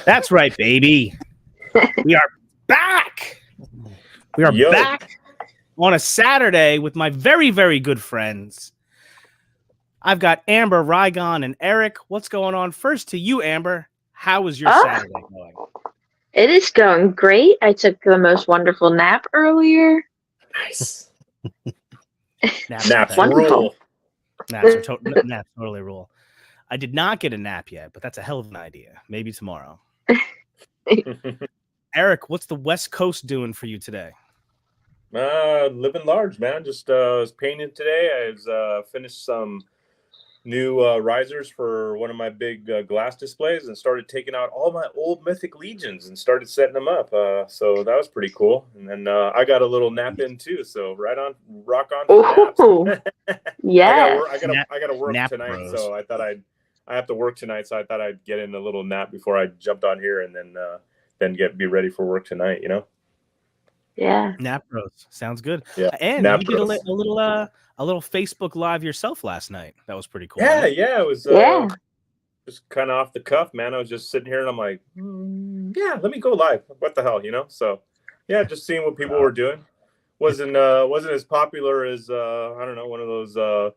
That's right, baby. We are back. We are back on a Saturday with my very, very good friends. I've got Amber, Rygon, and Eric. What's going on? First to you, Amber. How was your Saturday going? It is going great. I took the most wonderful nap earlier. Nice. Naps rule. Naps totally rule. I did not get a nap yet, but that's a hell of an idea. Maybe tomorrow. Eric, what's the West Coast doing for you today? Living large, man. Just was painting today. I was finished some new risers for one of my big glass displays and started taking out all my old Mythic Legions and started setting them up. So that was pretty cool. And then I got a little nap in too. So rock on to naps. Yeah. I gotta work nap tonight. bros. So I have to work tonight. So I thought I'd get in a little nap before I jumped on here and then be ready for work tonight. You know. Yeah. Nap bros. Sounds good. Yeah. And you did a little Facebook Live yourself last night. That was pretty cool. Yeah, right? yeah. It was just kind of off the cuff, man. I was just sitting here and I'm like, yeah, let me go live. What the hell, you know? So yeah, just seeing what people were doing. Wasn't as popular as I don't know, one of those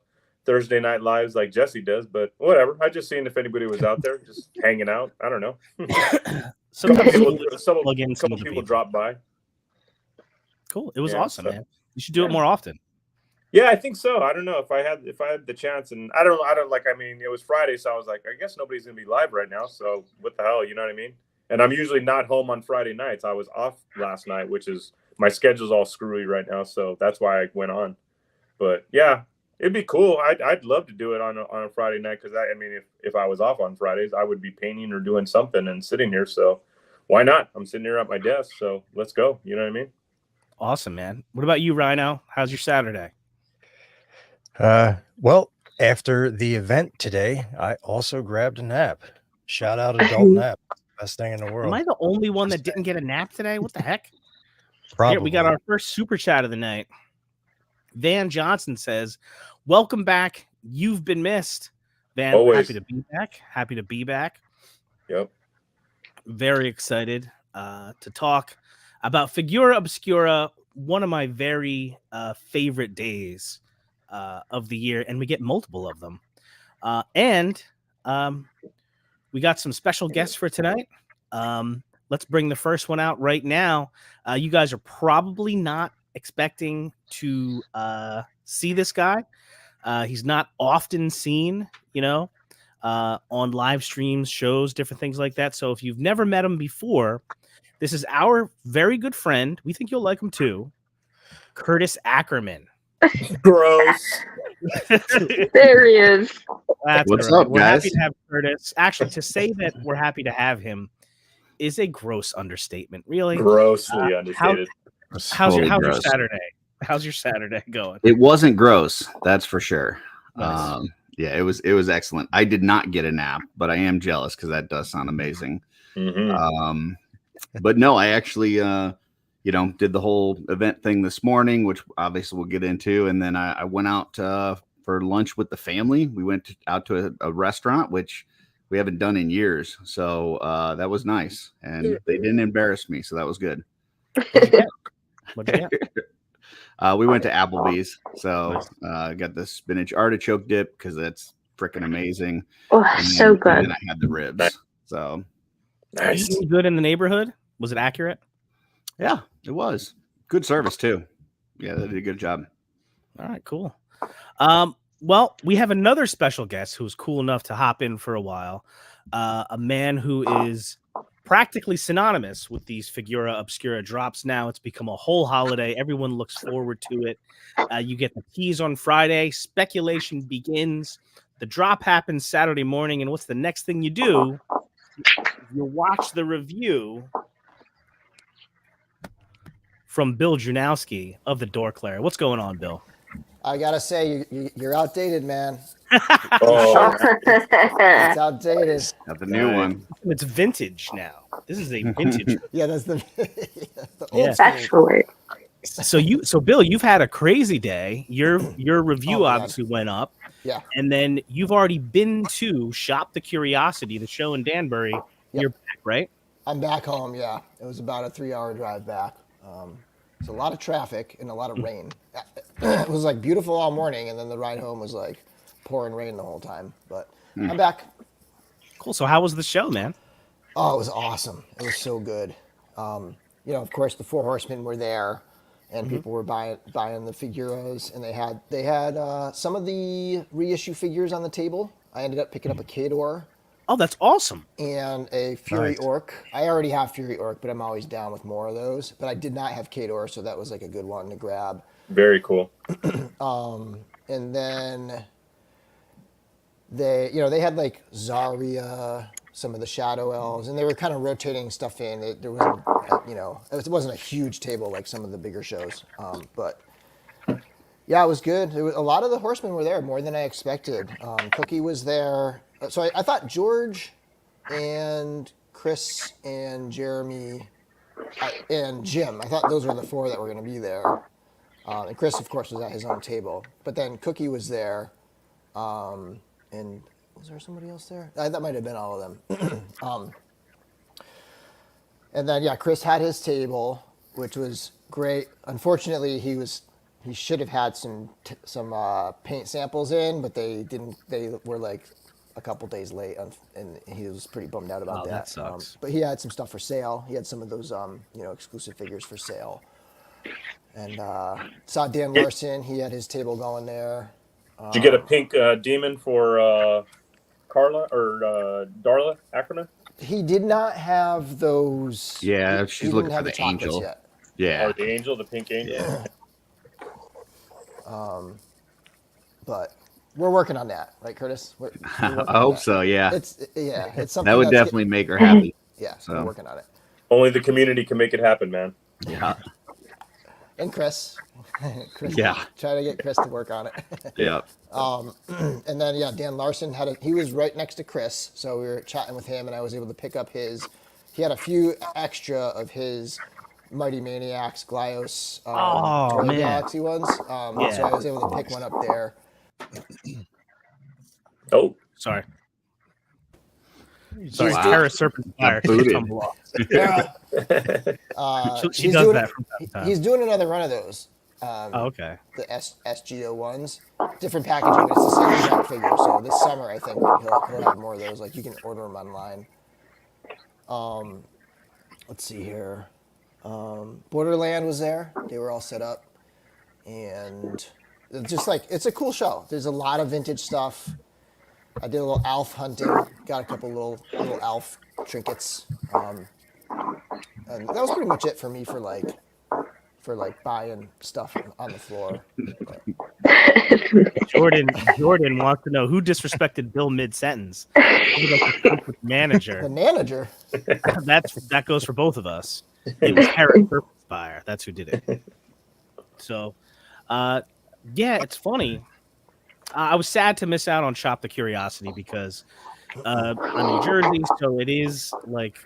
Thursday night lives like Jesse does, but whatever. I just seen if anybody was out there just hanging out. I don't know. Some couple people dropped by. Cool. It was awesome, man. You should do it more often. Yeah, I think so. I don't know if I had the chance, and I don't like. I mean, it was Friday, so I was like, I guess nobody's gonna be live right now. So what the hell, you know what I mean? And I'm usually not home on Friday nights. I was off last night, which is my schedule's all screwy right now, so that's why I went on. But yeah, it'd be cool. I'd love to do it on a Friday night because I mean, if I was off on Fridays, I would be painting or doing something and sitting here. So why not? I'm sitting here at my desk, so let's go. You know what I mean? Awesome, man. What about you, Rhino? How's your Saturday? Well, after the event today, I also grabbed a nap. Shout out Adult Nap. Best thing in the world. Am I the only one that didn't get a nap today? What the heck? Probably. Here, we got our first super chat of the night. Van Johnson says, welcome back. You've been missed. Van, Always. Happy to be back. Yep. Very excited to talk about Figura Obscura, one of my very favorite days of the year, and we get multiple of them. And we got some special guests for tonight. Let's bring the first one out right now. You guys are probably not expecting to see this guy. He's not often seen, on live streams, shows, different things like that. So if you've never met him before, this is our very good friend. We think you'll like him too. Curtis Ackerman. Gross. There he is. What's right. up, We're guys? happy to have Curtis. Actually, to say that we're happy to have him is a gross understatement. Really, Grossly understated. How's your Saturday? How's your Saturday going? It wasn't gross, that's for sure. Nice. Yeah, it was excellent. I did not get a nap, but I am jealous because that does sound amazing. Mm-hmm. But no, I actually did the whole event thing this morning, which obviously we'll get into, and then I went out for lunch with the family. We went out to a restaurant, which we haven't done in years, so that was nice, and they didn't embarrass me, so that was good. What'd you get? We went to Applebee's, so got the spinach artichoke dip because that's freaking amazing. Oh, so good. And I had the ribs. So Nice. Eating good in the neighborhood? Was it accurate? yeah, it was good service too. Yeah, they did a good job. All right, cool. Well, we have another special guest who's cool enough to hop in for a while. A man who is practically synonymous with these Figura Obscura drops now. It's become a whole holiday. Everyone looks forward to it. You get the keys on Friday. Speculation begins. The drop happens Saturday morning. And what's the next thing you do? You watch the review from Bill Junowski of the Dorklair. What's going on, Bill? I gotta say, you're outdated, man. Oh, It's outdated. Got the new one. It's vintage now. This is a vintage. Yeah, that's the Yeah. Actually. So Bill, you've had a crazy day. Your review Oh, man. obviously went up. Yeah. And then you've already been to Shop the Curiosity, the show in Danbury. Yep. You're back, right? I'm back home. Yeah, it was about a 3-hour drive back. It's a lot of traffic and a lot of rain. It was like beautiful all morning, and then the ride home was like pouring rain the whole time. But I'm back. Cool. So how was the show, man? Oh, it was awesome. It was so good. Of course, the Four Horsemen were there, and people were buying the figuras, and they had some of the reissue figures on the table. I ended up picking up a Kador Oh, that's awesome. and a Fury Nice. Orc. I already have Fury Orc, but I'm always down with more of those. But I did not have Kador, so that was like a good one to grab. Very cool. And then they had like Zarya, some of the Shadow Elves, and they were kind of rotating stuff in. There wasn't, it wasn't a huge table like some of the bigger shows. But yeah, it was good. A lot of the horsemen were there, more than I expected. Cookie was there. So I thought George and Chris and Jeremy and Jim, I thought those were the 4 that were going to be there. And Chris, of course, was at his own table. But then Cookie was there. And was there somebody else there? That might have been all of them. And then, yeah, Chris had his table, which was great. Unfortunately, he should have had some paint samples in, but they didn't. They were like a couple days late, and he was pretty bummed out about Oh, that. that sucks. But he had some stuff for sale. He had some of those exclusive figures for sale. And saw Dan Larson. He had his table going there. Did you get a pink demon for Carla or Darla Ackerman? He did not have those. Yeah, he she's didn't looking have for the the chocolates angel. yet. Yeah. Or the angel, the pink angel? Yeah. But we're working on that, right, Curtis? We're working I on hope that. so. Yeah. It's something That would that's definitely make her happy. yeah. So. We're working on it. Only the community can make it happen, man. Yeah. And Chris, Yeah. try to get Chris to work on it. Yeah. And then Dan Larson he was right next to Chris, so we were chatting with him, and I was able to pick up he had a few extra of his Mighty Maniacs, Glyos, Toy man. Galaxy ones. So I was able to pick one up there. Oh, Sorry. Sorry, Wow. Terra Serpent Fire. booted. Tumble off. She He's does doing, that from time to time. He's doing another run of those. Oh, okay. The SGO ones, different packaging, but it's the same exact figure. So this summer, I think he'll have more of those. Like you can order them online. Let's see here. Borderland was there. They were all set up, and just like it's a cool show. There's a lot of vintage stuff. I did a little Alf hunting. Got a couple little Alf trinkets. And that was pretty much it for me for buying stuff on the floor. Jordan wants to know who disrespected Bill mid-sentence. Who would like to speak with the manager? The manager. That goes for both of us. It was Terra Serpent Fire. That's who did it. So, yeah, it's funny. I was sad to miss out on Shop the Curiosity because I'm in New Jersey, so it is like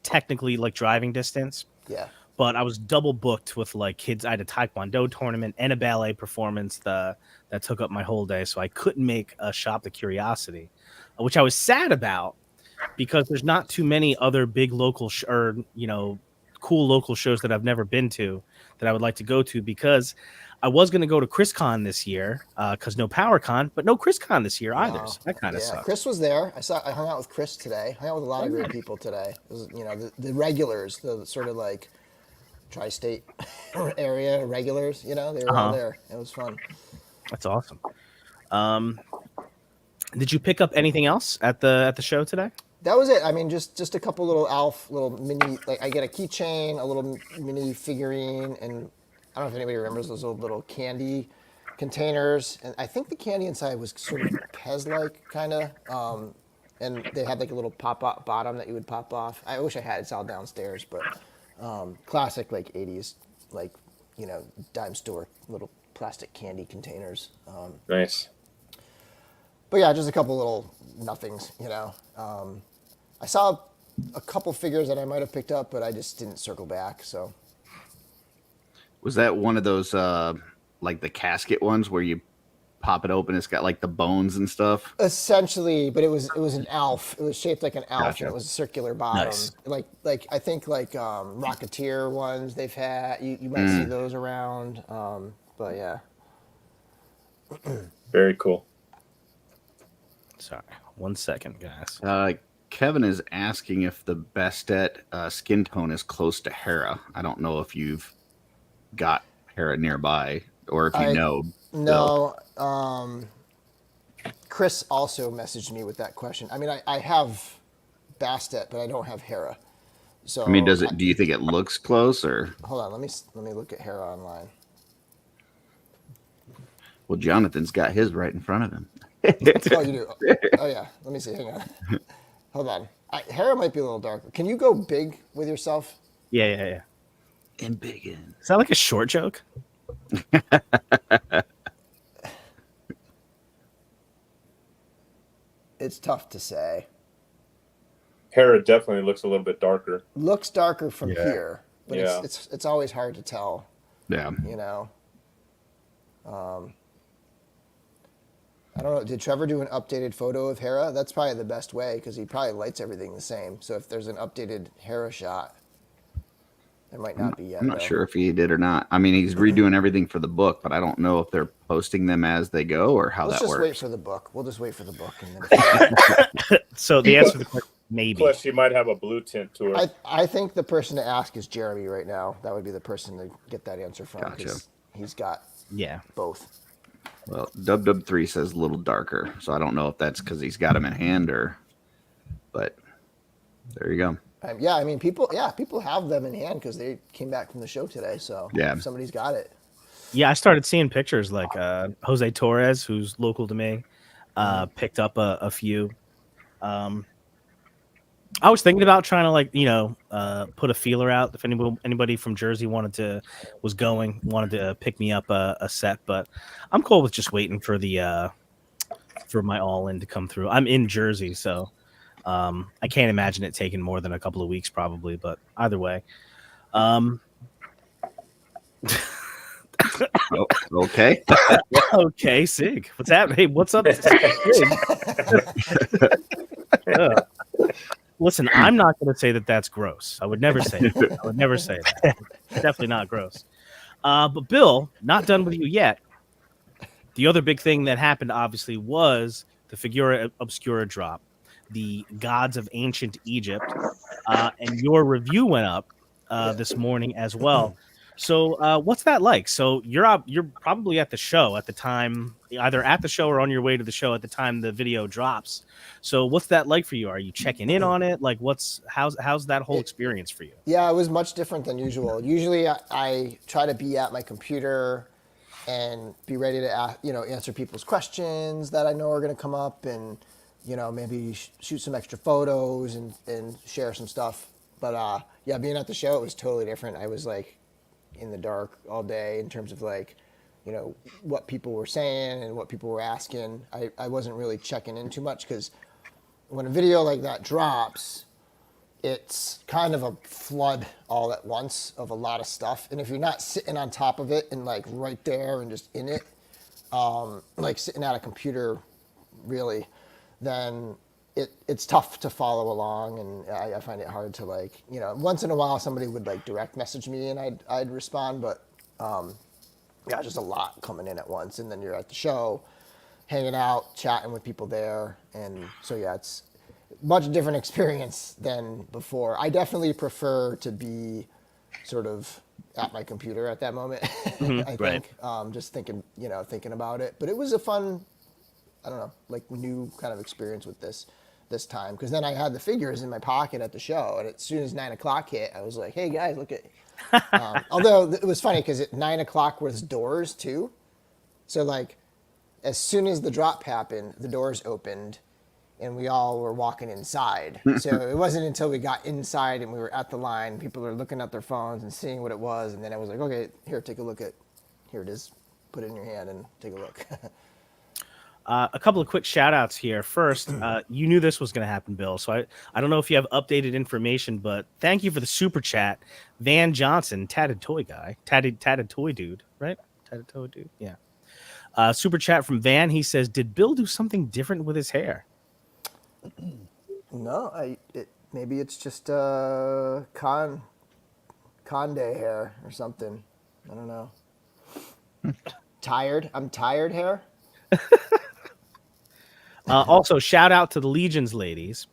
technically like driving distance. Yeah. But I was double booked with like kids. I had a Taekwondo tournament and a ballet performance that took up my whole day, so I couldn't make a Shop the Curiosity, which I was sad about because there's not too many other big local cool local shows that I've never been to that I would like to go to because I was going to go to ChrisCon this year because no PowerCon, but no ChrisCon this year either. No. So that kind of sucks. Chris was there. I hung out with Chris today. Hung out with a lot of great people today. It was, the regulars, the sort of like tri-state area regulars. They were all there. It was fun. That's awesome. Did you pick up anything else at the show today? That was it. I mean, just a couple little Alf, little mini. Like I get a keychain, a little mini figurine, and I don't know if anybody remembers those little candy containers. And I think the candy inside was sort of Pez-like, kind of. And they had like a little pop-up bottom that you would pop off. I wish I had it. It's all downstairs, but classic like 80s, like dime store little plastic candy containers. nice. But yeah, just a couple little nothings, I saw a couple figures that I might have picked up, but I just didn't circle back. So Was that one of those like the casket ones where you pop it open, it's got like the bones and stuff. Essentially, but it was an elf. It was shaped like an elf, Gotcha. and it was a circular bottom. Nice. Like I think like Rocketeer ones they've had. You might see those around. But yeah. Very cool. Sorry, 1 second, guys. Kevin is asking if the Bastet skin tone is close to Hera. I don't know if you've got Hera nearby or if you know. No. Chris also messaged me with that question. I mean, I have Bastet, but I don't have Hera. So I mean, do you think it looks close or? Hold on, let me look at Hera online. Well, Jonathan's got his right in front of him. Oh, you do? Oh yeah. Let me see. Hang on. Hold on. Hera might be a little darker. Can you go big with yourself? Yeah. And big in. Is that like a short joke? It's tough to say. Hera definitely looks a little bit darker. Looks darker from here, but Yeah. it's always hard to tell. Yeah. You know. I don't know. Did Trevor do an updated photo of Hera? That's probably the best way because he probably lights everything the same. So if there's an updated Hera shot, it might not be yet. I'm not sure if he did or not. I mean, he's redoing everything for the book, but I don't know if they're posting them as they go or how Let's that just works. wait for the book. We'll just wait for the book. And then So the answer to the question, maybe. Plus, she might have a blue tint to her. I think the person to ask is Jeremy right now. That would be the person to get that answer from. Gotcha. 'Cause he's got both. Well, Dub3 says a little darker, so I don't know if that's because he's got them in hand or, but there you go. Yeah, I mean, people have them in hand because they came back from the show today. So Yeah. somebody's got it. Yeah, I started seeing pictures like Jose Torres, who's local to me, picked up a few. I was thinking about trying to put a feeler out if anybody from Jersey wanted to pick me up a set, but I'm cool with just waiting for my all in to come through. I'm in Jersey, so I can't imagine it taking more than a couple of weeks probably, but either way. Okay. Okay, Sig. What's happening? Hey, what's up? Sig? Listen, I'm not going to say that that's gross. I would never say that. I would never say that. Definitely not gross. But Bill, not done with you yet. The other big thing that happened, obviously, was the Figura Obscura drop, the Gods of Ancient Egypt, and your review went up this morning as well. So what's that like? So you're probably at the show at the time, either at the show or on your way to the show at the time the video drops. So what's that like for you? Are you checking in on it? Like how's that whole experience for you? Yeah, it was much different than usual. Usually I try to be at my computer and be ready to answer people's questions that I know are going to come up and maybe shoot some extra photos and share some stuff. But being at the show, it was totally different. I was like in the dark all day in terms of what people were saying and what people were asking. I wasn't really checking in too much because when a video like that drops, it's kind of a flood all at once of a lot of stuff. And if you're not sitting on top of it and like right there and just in it, like sitting at a computer really, then it's tough to follow along, and I find it hard to once in a while somebody would direct message me and I'd respond, but just a lot coming in at once, and then you're at the show, hanging out, chatting with people there, and so it's much different experience than before. I definitely prefer to be sort of at my computer at that moment. I think just thinking about it, but it was a fun, I don't know, new kind of experience with this time, because then I had the figures in my pocket at the show, and as soon as 9 o'clock hit, I was like, hey guys, look at although it was funny because at 9 o'clock was doors too, so as soon as the drop happened, the doors opened and we all were walking inside. So it wasn't until we got inside and we were at the line, people were looking at their phones and seeing what it was, and then I was like, okay, here, take a look at, here it is, put it in your hand and take a look. A couple of quick shout outs here. First, you knew this was going to happen, Bill. So I don't know if you have updated information, but thank you for the super chat. Van Johnson, tatted toy guy, tatted toy dude, right? Tatted toy dude. Yeah. Super chat from Van. He says, "Did Bill do something different with his hair?" No, maybe it's just Conde hair or something. I don't know. Tired. I'm tired hair. Also, shout out to the Legions ladies.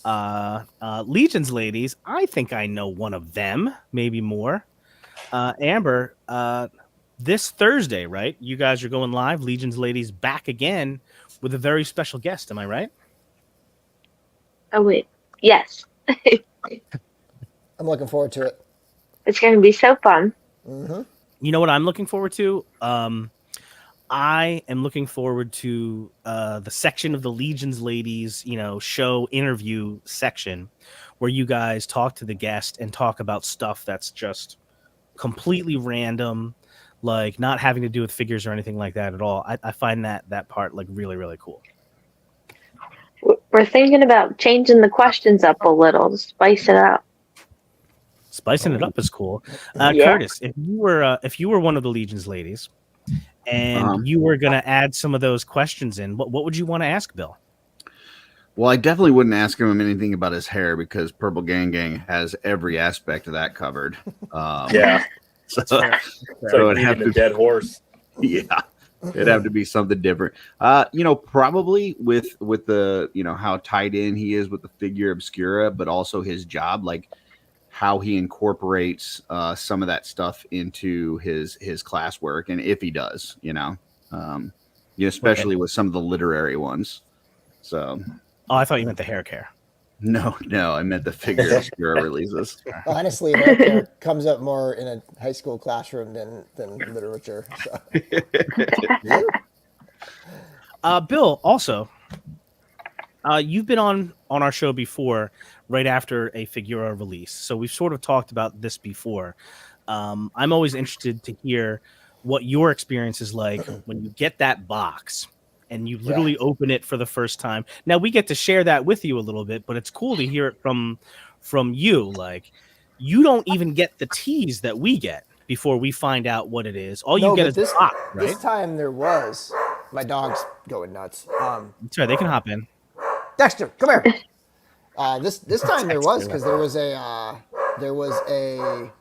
Legions ladies, I think I know one of them, maybe more. Amber, this Thursday, right? You guys are going live. Legions ladies back again with a very special guest. Am I right? Oh wait, yes. I'm looking forward to it. It's going to be so fun. Mm-hmm. You know what I'm looking forward to? I am looking forward to the section of the Legions ladies, show interview section where you guys talk to the guest and talk about stuff that's just completely random, like not having to do with figures or anything like that at all. I find that part like really, really cool. We're thinking about changing the questions up a little to spice it up. Spicing it up is cool. Yeah. Curtis, if you were one of the Legions ladies and you were going to add some of those questions in, what would you want to ask Bill? Well, I definitely wouldn't ask him anything about his hair because Purple Gang has every aspect of that covered. Yeah. So it'd have to be a dead horse. Yeah. It'd have to be something different. Probably with the, how tied in he is with the figure obscura, but also his job, like how he incorporates some of that stuff into his classwork, and if he does, especially with some of the literary ones. So, I thought you meant the hair care. No, I meant the figure obscura releases. Honestly, hair care comes up more in a high school classroom than literature. So. Bill, also, you've been on our show before, right after a Figura release. So we've sort of talked about this before. I'm always interested to hear what your experience is like when you get that box and you literally open it for the first time. Now we get to share that with you a little bit, but it's cool to hear it from you. Like, you don't even get the tease that we get before we find out what it is. All you get is the box, right? This time there was. My dog's going nuts. That's right. They can hop in. Dexter, come here. This time there was, because there was a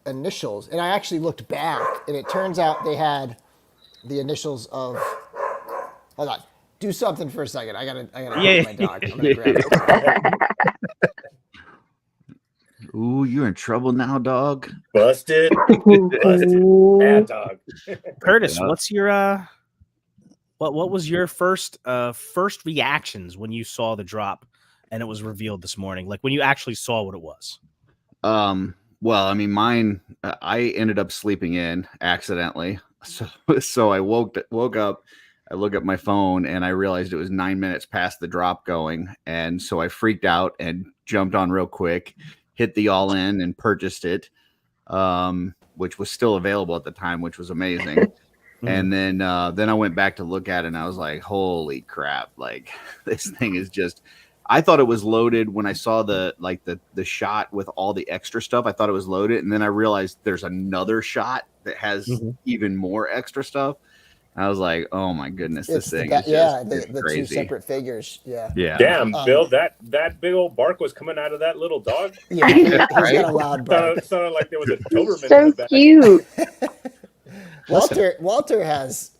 initials, and I actually looked back, and it turns out they had the initials of. Hold on, do something for a second. I gotta get my dog. I'm gonna grab it. Ooh, you're in trouble now, dog. Busted. Bad dog. Curtis, what's your what was your first reactions when you saw the drop and it was revealed this morning? Like when you actually saw what it was? Well, I mean, mine. I ended up sleeping in accidentally, so I woke up. I look at my phone and I realized it was 9 minutes past the drop going, and so I freaked out and jumped on real quick, hit the all in and purchased it, which was still available at the time, which was amazing. And then I went back to look at it and I was like, holy crap, like this thing is just. I thought it was loaded when I saw the shot with all the extra stuff. I thought it was loaded, and then I realized there's another shot that has even more extra stuff. I was like, "Oh my goodness, this thing is the crazy." 2 separate figures. Yeah. Damn, Bill, that big old bark was coming out of that little dog. Yeah, he's got a loud bark. Sounded like there was a Doberman So in the back. cute. Walter has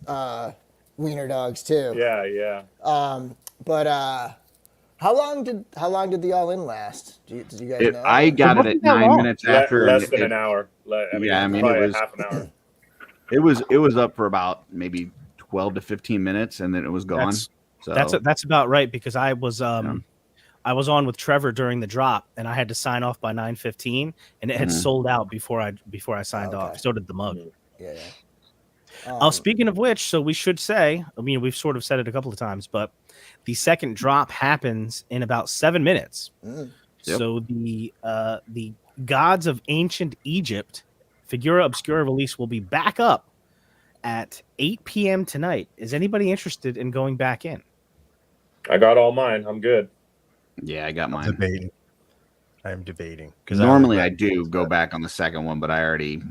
wiener dogs too. Yeah. But how long did the all in last? Did you guys know? I got it at 9 minutes after. Less than an hour. Probably half an hour. It was up for about maybe 12 to 15 minutes, and then it was gone. That's about right, because I was on with Trevor during the drop, and I had to sign off by 9:15, and it had sold out before I signed off. So did the mug. Yeah. Speaking of which, so we should say, I mean, we've sort of said it a couple of times, but the second drop happens in about 7 minutes. Yep. So the Gods of Ancient Egypt Figura Obscura release will be back up at 8 p.m. tonight. Is anybody interested in going back in? I got all mine. I'm good. Yeah, I got mine. I'm debating. Because normally I do go back on the second one, but I already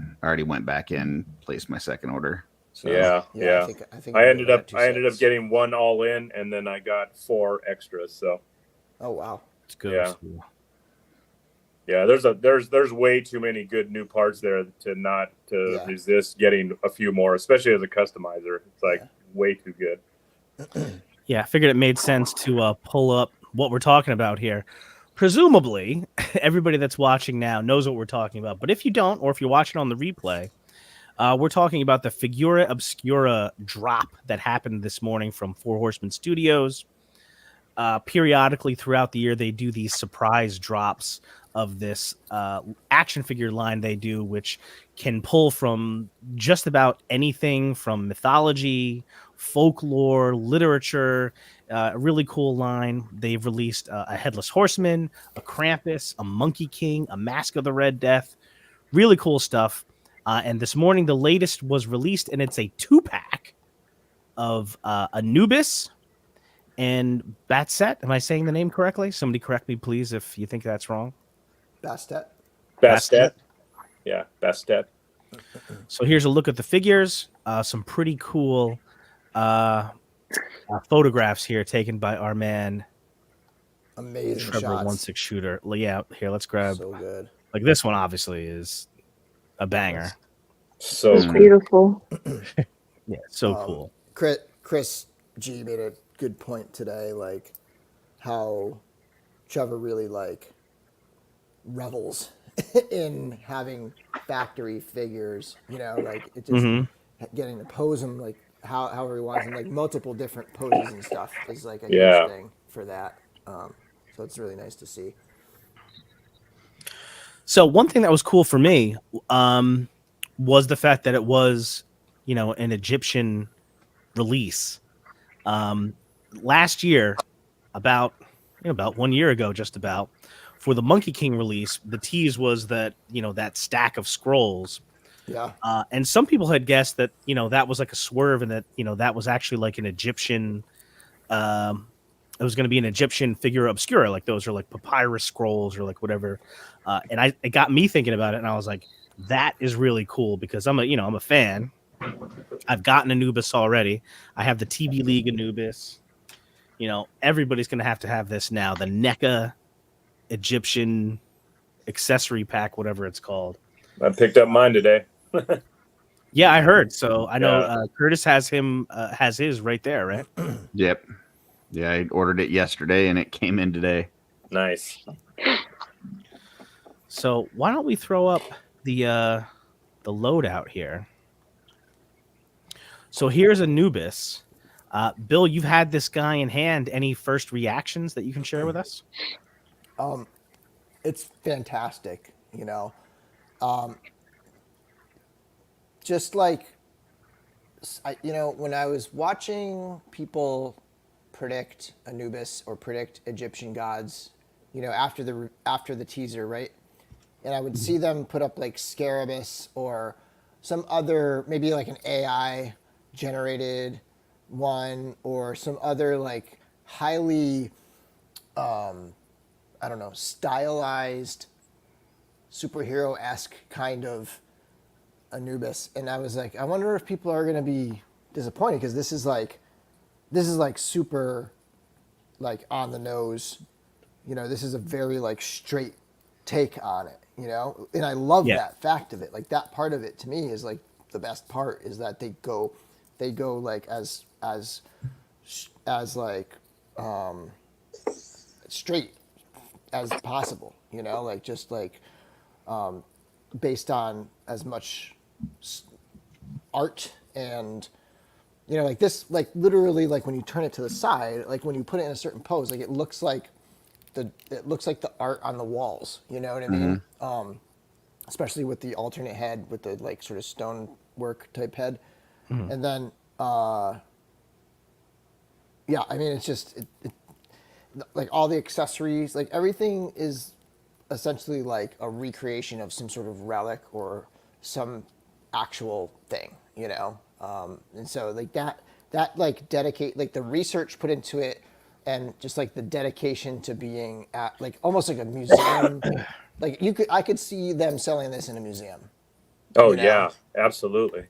went back in, placed my second order. So Yeah. I think I we ended got up two I ended up sets. getting one all in, and then I got 4 extras. So Oh wow. It's good. Yeah. yeah, there's way too many good new parts there to not Yeah. resist getting a few more, especially as a customizer. It's like way too good. Yeah, I figured it made sense to pull up what we're talking about here. Presumably, everybody that's watching now knows what we're talking about. But if you don't, or if you're watching on the replay, we're talking about the Figura Obscura drop that happened this morning from Four Horsemen Studios. Periodically throughout the year, they do these surprise drops of this action figure line they do, which can pull from just about anything from mythology, folklore, literature. A really cool line. They've released a Headless Horseman, a Krampus, a Monkey King, a Mask of the Red Death. Really cool stuff. And this morning, the latest was released, and it's a 2-pack of Anubis and Batset. Am I saying the name correctly? Somebody correct me, please, if you think that's wrong. Bastet. Bastet. Yeah, Bastet. So here's a look at the figures. Some pretty cool photographs here taken by our man Amazing Trevor shots. 16 Shooter. Yeah, here, let's grab. So good. Like this one, obviously, is a banger. So It's cool. beautiful. Yeah, so cool. Chris G made a good point today, like how Trevor really like revels in having factory figures, you know, like it just getting to pose them like however he wants, and like multiple different poses and stuff is like a Yeah. huge thing for that. So it's really nice to see. So one thing that was cool for me was the fact that it was, you know, an Egyptian release. Last year, about 1 year ago, just about, for the Monkey King release, the tease was that, you know, that stack of scrolls. Yeah. And some people had guessed that, you know, that was like a swerve, and that, you know, that was actually like an Egyptian. It was going to be an Egyptian figura obscura, like those are like papyrus scrolls or like whatever. And it got me thinking about it, and I was like, that is really cool, because I'm a fan. I've gotten Anubis already. I have the TB League Anubis. You know, everybody's going to have this now. The NECA Egyptian accessory pack, whatever it's called. I picked up mine today. Yeah, I heard. So I know Yeah. Curtis has his right there, right? Yep. Yeah, I ordered it yesterday and it came in today. Nice. So why don't we throw up the loadout here? So here's Anubis. Bill, you've had this guy in hand. Any first reactions that you can share with us? It's fantastic, you know. Just like, when I was watching people predict Anubis or predict Egyptian gods, you know, after the teaser, right? And I would see them put up like Scarabus or some other, maybe like an AI generated one, or some other like highly, stylized superhero-esque kind of Anubis. And I was like, I wonder if people are going to be disappointed, because this is like super like on the nose, you know, this is a very like straight take on it, you know, and I love that fact of it. Like that part of it to me is like the best part, is that they go like as like straight as possible, you know, like just like based on as much art, and you know, like this, like literally, like when you turn it to the side, like when you put it in a certain pose, like it looks like the art on the walls, you know what I mean? Especially with the alternate head with the like sort of stonework type head. And then yeah, I mean, it's just like all the accessories, like everything is essentially like a recreation of some sort of relic or some actual thing, you know? And so like that like dedicate, like the research put into it, and just like the dedication to being at like almost like a museum. Like I could see them selling this in a museum. Oh You know? yeah, absolutely.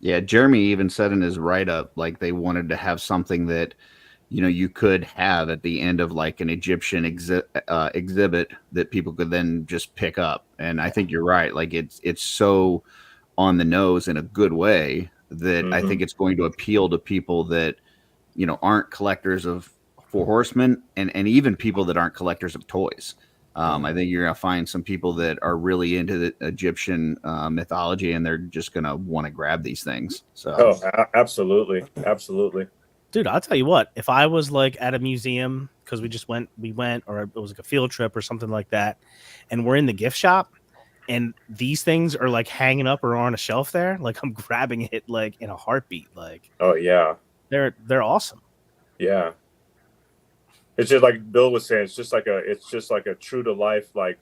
Yeah, Jeremy even said in his write-up, like they wanted to have something that, you know, you could have at the end of like an Egyptian exhibit that people could then just pick up. And I think you're right. Like it's so on the nose in a good way that I Hmm. think it's going to appeal to people that, you know, aren't collectors of Four Horsemen, and even people that aren't collectors of toys. I think you're gonna find some people that are really into the Egyptian mythology, and they're just gonna want to grab these things. So Oh, absolutely, absolutely. Dude, I'll tell you what, if I was like at a museum, because we went, or it was like a field trip or something like that, and we're in the gift shop and these things are like hanging up or on a shelf there, like I'm grabbing it like in a heartbeat. Like Oh yeah, they're awesome. yeah. It's just like Bill was saying. It's just like a true to life, like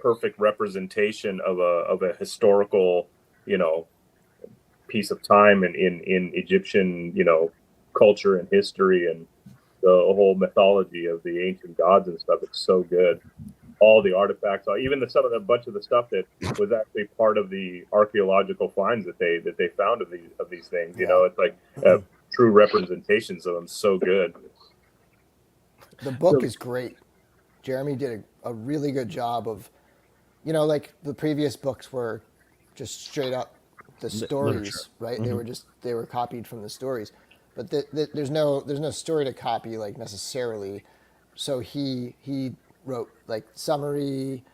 perfect representation of a historical, you know, piece of time in Egyptian, you know, culture and history and the whole mythology of the ancient gods and stuff. It's so good. All the artifacts, even some of the bunch of the stuff that was actually part of the archaeological finds that they found of these things. You know, it's like true representations of them. So good. The book is great. Jeremy did a really good job of, you know, like the previous books were just straight up the Literature. stories, right? They were copied from the stories, but there's no story to copy like necessarily. So he wrote like summary,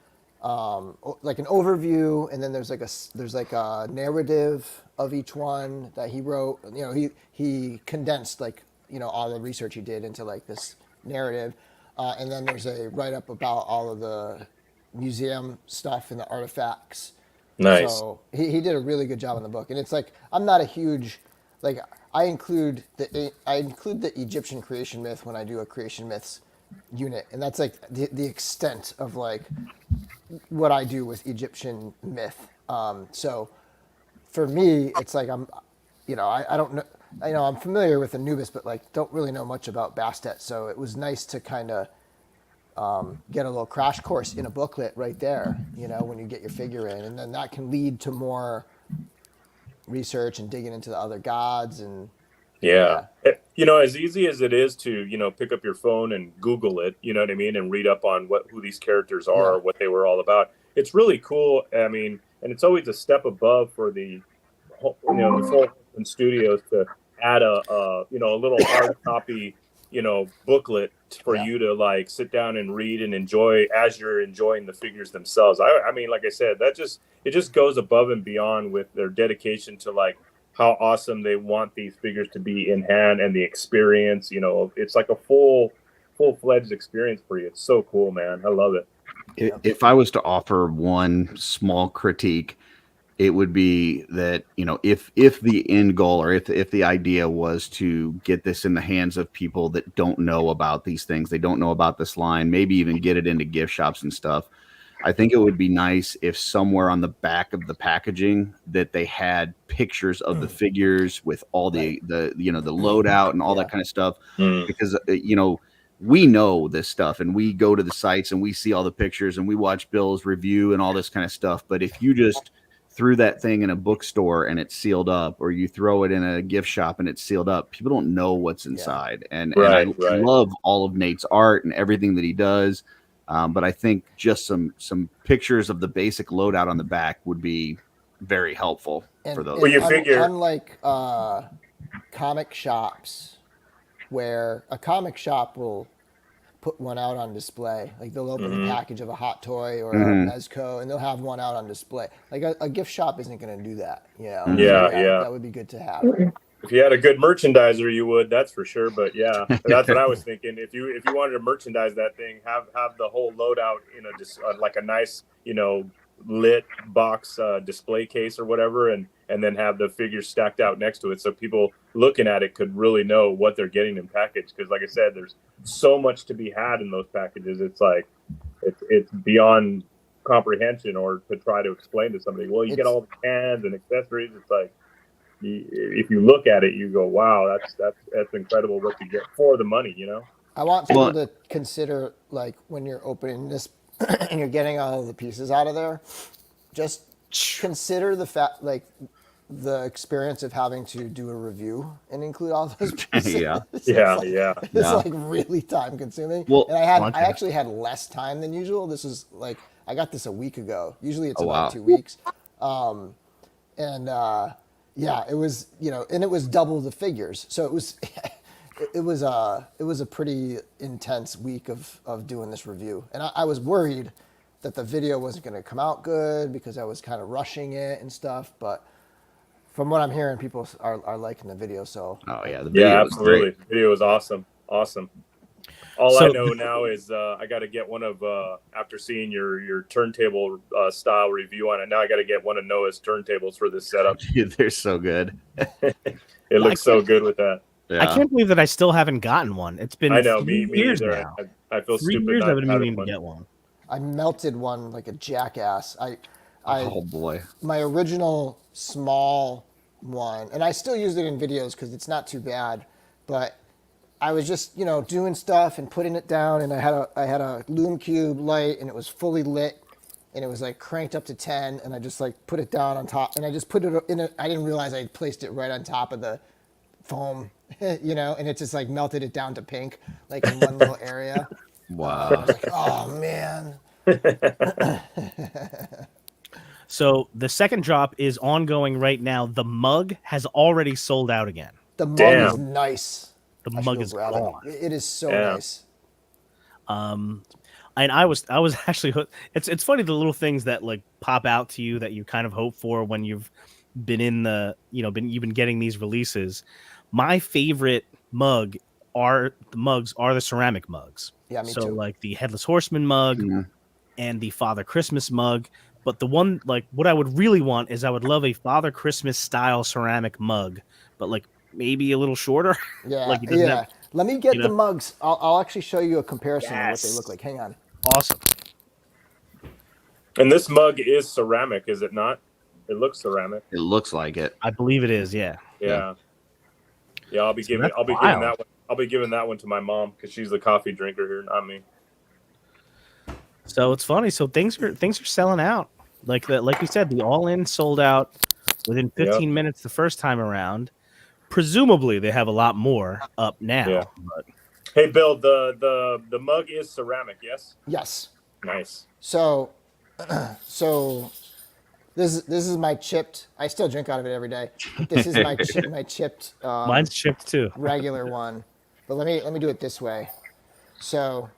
like an overview, and then there's like a narrative of each one that he wrote. You know, he condensed like, you know, all the research he did into like this narrative, and then there's a write up about all of the museum stuff and the artifacts. Nice. So he did a really good job in the book, and it's like I'm not a huge like I include the Egyptian creation myth when I do a creation myths unit, and that's like the extent of like what I do with Egyptian myth. So for me, it's like you know, I don't know, you know, I'm familiar with Anubis, but like don't really know much about Bastet. So it was nice to kind of get a little crash course in a booklet right there, you know, when you get your figure in, and then that can lead to more research and digging into the other gods and Yeah. yeah, You know, as easy as it is to, you know, pick up your phone and Google it, you know what I mean, and read up on who these characters yeah, are, what they were all about. It's really cool. I mean, and it's always a step above for the full studios to add you know, a little hard copy, you know, booklet for yeah. you to like sit down and read and enjoy as you're enjoying the figures themselves. I mean, like I said, it just goes above and beyond with their dedication to like how awesome they want these figures to be in hand and the experience. You know, it's like a full-fledged experience for you. It's so cool, man. I love it. if I was to offer one small critique, it would be that, you know, if the end goal, or if the idea was to get this in the hands of people that don't know about these things, they don't know about this line, maybe even get it into gift shops and stuff, I think it would be nice if somewhere on the back of the packaging that they had pictures of the figures with all the you know, the loadout and all Yeah. that kind of stuff, Mm. because you know, we know this stuff and we go to the sites and we see all the pictures and we watch Bill's review and all this kind of stuff. But if you just threw that thing in a bookstore and it's sealed up, or you throw it in a gift shop and it's sealed up, people don't know what's inside. And I Right. love all of Nate's art and everything that he does. But I think just some pictures of the basic loadout on the back would be very helpful for those. Well, you figure. Unlike comic shops, where a comic shop will put one out on display, like they'll open a Mhm. package of a hot toy or a Mhm. mezco, and they'll have one out on display. Like a gift shop isn't going to do that, you know. Mhm. So Yeah. that would be good to have. If you had a good merchandiser, you would. That's for sure. But yeah, that's what I was thinking. If you wanted to merchandise that thing, have the whole loadout in just like a nice, you know, lit box display case or whatever, and then have the figures stacked out next to it, so people looking at it could really know what they're getting in package. Because like I said, there's so much to be had in those packages. It's like it's beyond comprehension, or to try to explain to somebody. Well, you get It's all the cans and accessories. It's like, if you look at it, you go, "Wow, that's incredible what you get for the money," you know. I want people Well, to consider, like, when you're opening this and you're getting all of the pieces out of there, just consider the fact, like, the experience of having to do a review and include all those pieces. Yeah. It's Yeah. like really time consuming. Well, and I actually had less time than usual. This is like, I got this a week ago. Usually it's Oh, about wow. 2 weeks. Yeah, it was, and it was double the figures. So it was, it was a pretty intense week of doing this review. And I was worried that the video wasn't going to come out good because I was kind of rushing it and stuff. But from what I'm hearing, people are liking the video. So Oh yeah, the video Yeah, was absolutely. great. The video was awesome. Awesome. All So- I know now is I got to get one of after seeing your turntable style review on it. Now I got to get one of Noah's turntables for this setup. They're so good. It looks so good with that. Yeah. I can't believe that I still haven't gotten one. It's been I know 3 me years either. now. I feel 3 stupid years not I've been having meaning to one. get one. I melted one like a jackass. Oh boy. My original small one, and I still use it in videos because it's not too bad, but I was just, doing stuff and putting it down, and I had a Lume Cube light, and it was fully lit, and it was like cranked up to 10, and I just like put it down on top, and I just put it in I didn't realize I placed it right on top of the foam, and it just like melted it down to pink, like in one little area. I Wow. was like, oh man. So the second drop is ongoing right now. The mug has already sold out again. The mug Damn. is nice. The I should mug go is grab it. gone. It is so Yeah. nice. And I was actually hooked. It's funny the little things that like pop out to you that you kind of hope for when you've been in the you've been getting these releases. My favorite mugs are the ceramic mugs. Yeah, me so too. like the Headless Horseman mug Mhm. and the Father Christmas mug. But the one like what I would really want is I would love a Father Christmas style ceramic mug, but like maybe a little shorter. Yeah, Like, it doesn't have- Let me get you the know? mugs. I'll actually show you a comparison of what they Yes. look like. Hang on. Awesome. And this mug is ceramic, is it not? It looks ceramic. It looks like it. I believe it is. Yeah. Yeah. Yeah, I'll be So giving that's giving wild. that one. I'll be giving that one to my mom because she's the coffee drinker here, not me. So it's funny. So things are selling out. Like you said, the all-in sold out within 15 minutes the first time around. Presumably they have a lot more up now. Yeah. But Hey Bill, the mug is ceramic, yes? Yes. Nice. So, this is my chipped. I still drink out of it every day. This is my chipped. mine's chipped too. regular one. But let me do it this way. So,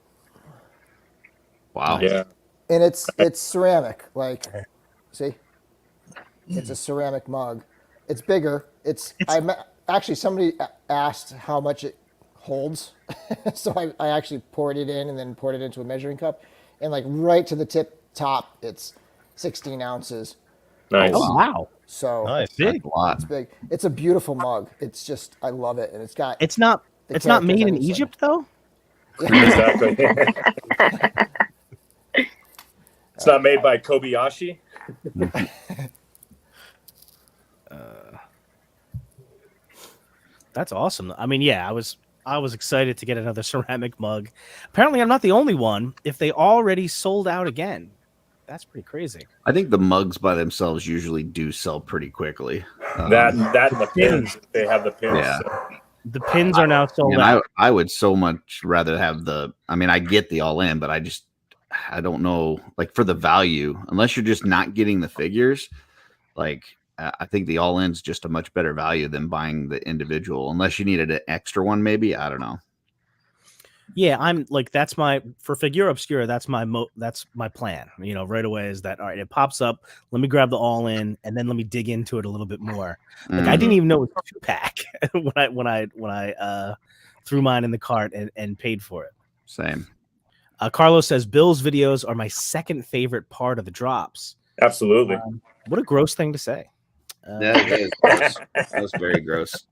Wow. Yeah. and it's ceramic. Like, see, it's a ceramic mug. It's bigger. Actually somebody asked how much it holds, so I actually poured it in and then poured it into a measuring cup, and like right to the top, it's 16 ounces. Nice. Oh wow. So Nice. Big. That's a lot. it's big. It's a beautiful mug. It's just, I love it, and it's got. It's not The it's not characters made on in the side. Egypt though? Exactly. It's not made by Kobayashi. That's awesome. I mean, yeah, I was excited to get another ceramic mug. Apparently I'm not the only one. If they already sold out again. That's pretty crazy. I think the mugs by themselves usually do sell pretty quickly. That and the pins. They have the pins. Yeah. So. The pins are now sold And out. I would so much rather have I get the all in, but I don't know, like for the value, unless you're just not getting the figures, like I think the all in's just a much better value than buying the individual, unless you needed an extra one, maybe. I don't know. Yeah, I'm like for Figura Obscura, that's my plan. Right away is that all right, it pops up, let me grab the all in and then let me dig into it a little bit more. Like I didn't even know it was a 2-pack when I threw mine in the cart and paid for it. Same. Carlos says Bill's videos are my second favorite part of the drops. Absolutely. What a gross thing to say. That is gross. That was very gross.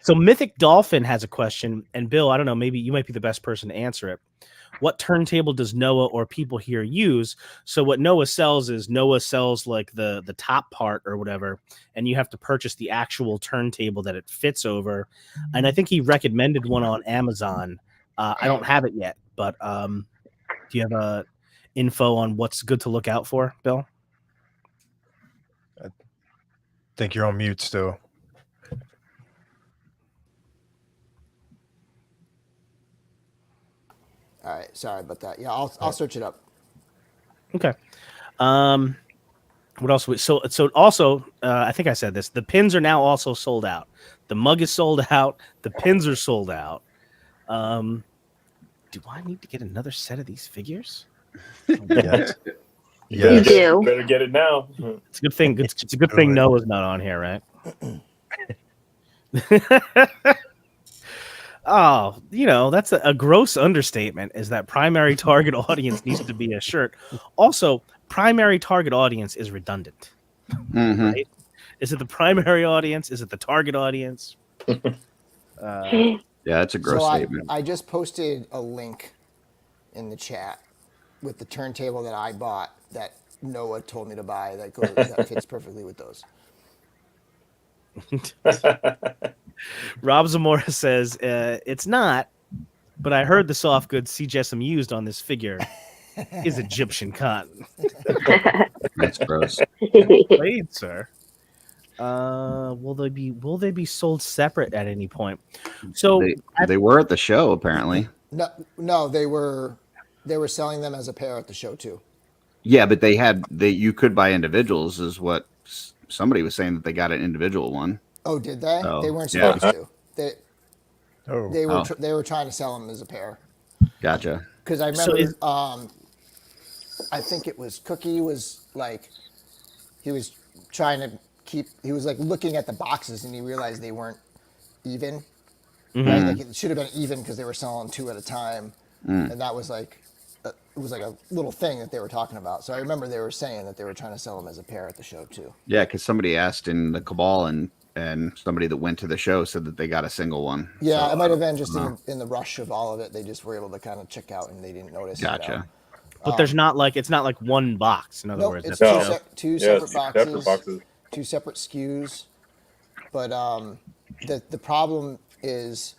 So Mythic Dolphin has a question, and Bill, I don't know, maybe you might be the best person to answer it. What turntable does Noah or people here use? So what Noah sells like the top part or whatever, and you have to purchase the actual turntable that it fits over. And I think he recommended one on Amazon. I don't have it yet, but do you have info on what's good to look out for, Bill? Think you're on mute still. All right, sorry about that. Yeah, I'll search it up. Okay. What else? So also, I think I said this. The pins are now also sold out. The mug is sold out. The pins are sold out. Do I need to get another set of these figures? Yes. You Yes. do. Better get it now. It's a good thing. It's a good thing Noah's not on here, right? Oh, that's a gross understatement. Is that primary target audience needs to be a shirt? Also, primary target audience is redundant, Mhm. right? Is it the primary audience? Is it the target audience? Yeah, it's a gross So statement. I just posted a link in the chat with the turntable that I bought that Noah told me to buy that fits perfectly with those. Rob Zamora says it's not, but I heard the soft goods CJSM used on this figure is Egyptian cotton. That's gross. Wait, sir. Will they be sold separate at any point? So They were at the show apparently. No, they were selling them as a pair at the show too. Yeah, but you could buy individuals, is what somebody was saying, that they got an individual one. Oh, did they? Oh, They weren't yeah. supposed to. Oh. They were trying to sell them as a pair. Gotcha. Because I remember, I think it was Cookie was like, he was trying to he was like looking at the boxes and he realized they weren't even. Right? Like it should have been even because they were selling 2 at a time, and that was like, it was like a little thing that they were talking about. So I remember they were saying that they were trying to sell them as a pair at the show too. Yeah, because somebody asked in the Cabal, and somebody that went to the show said that they got a single one. Yeah, So, it might have been just in the rush of all of it. They just were able to kind of check out and they didn't notice. Gotcha. but there's not like it's not like one box. In other Nope, words, it's that's two Yeah, separate two boxes, separate boxes. 2 separate SKUs. But the problem is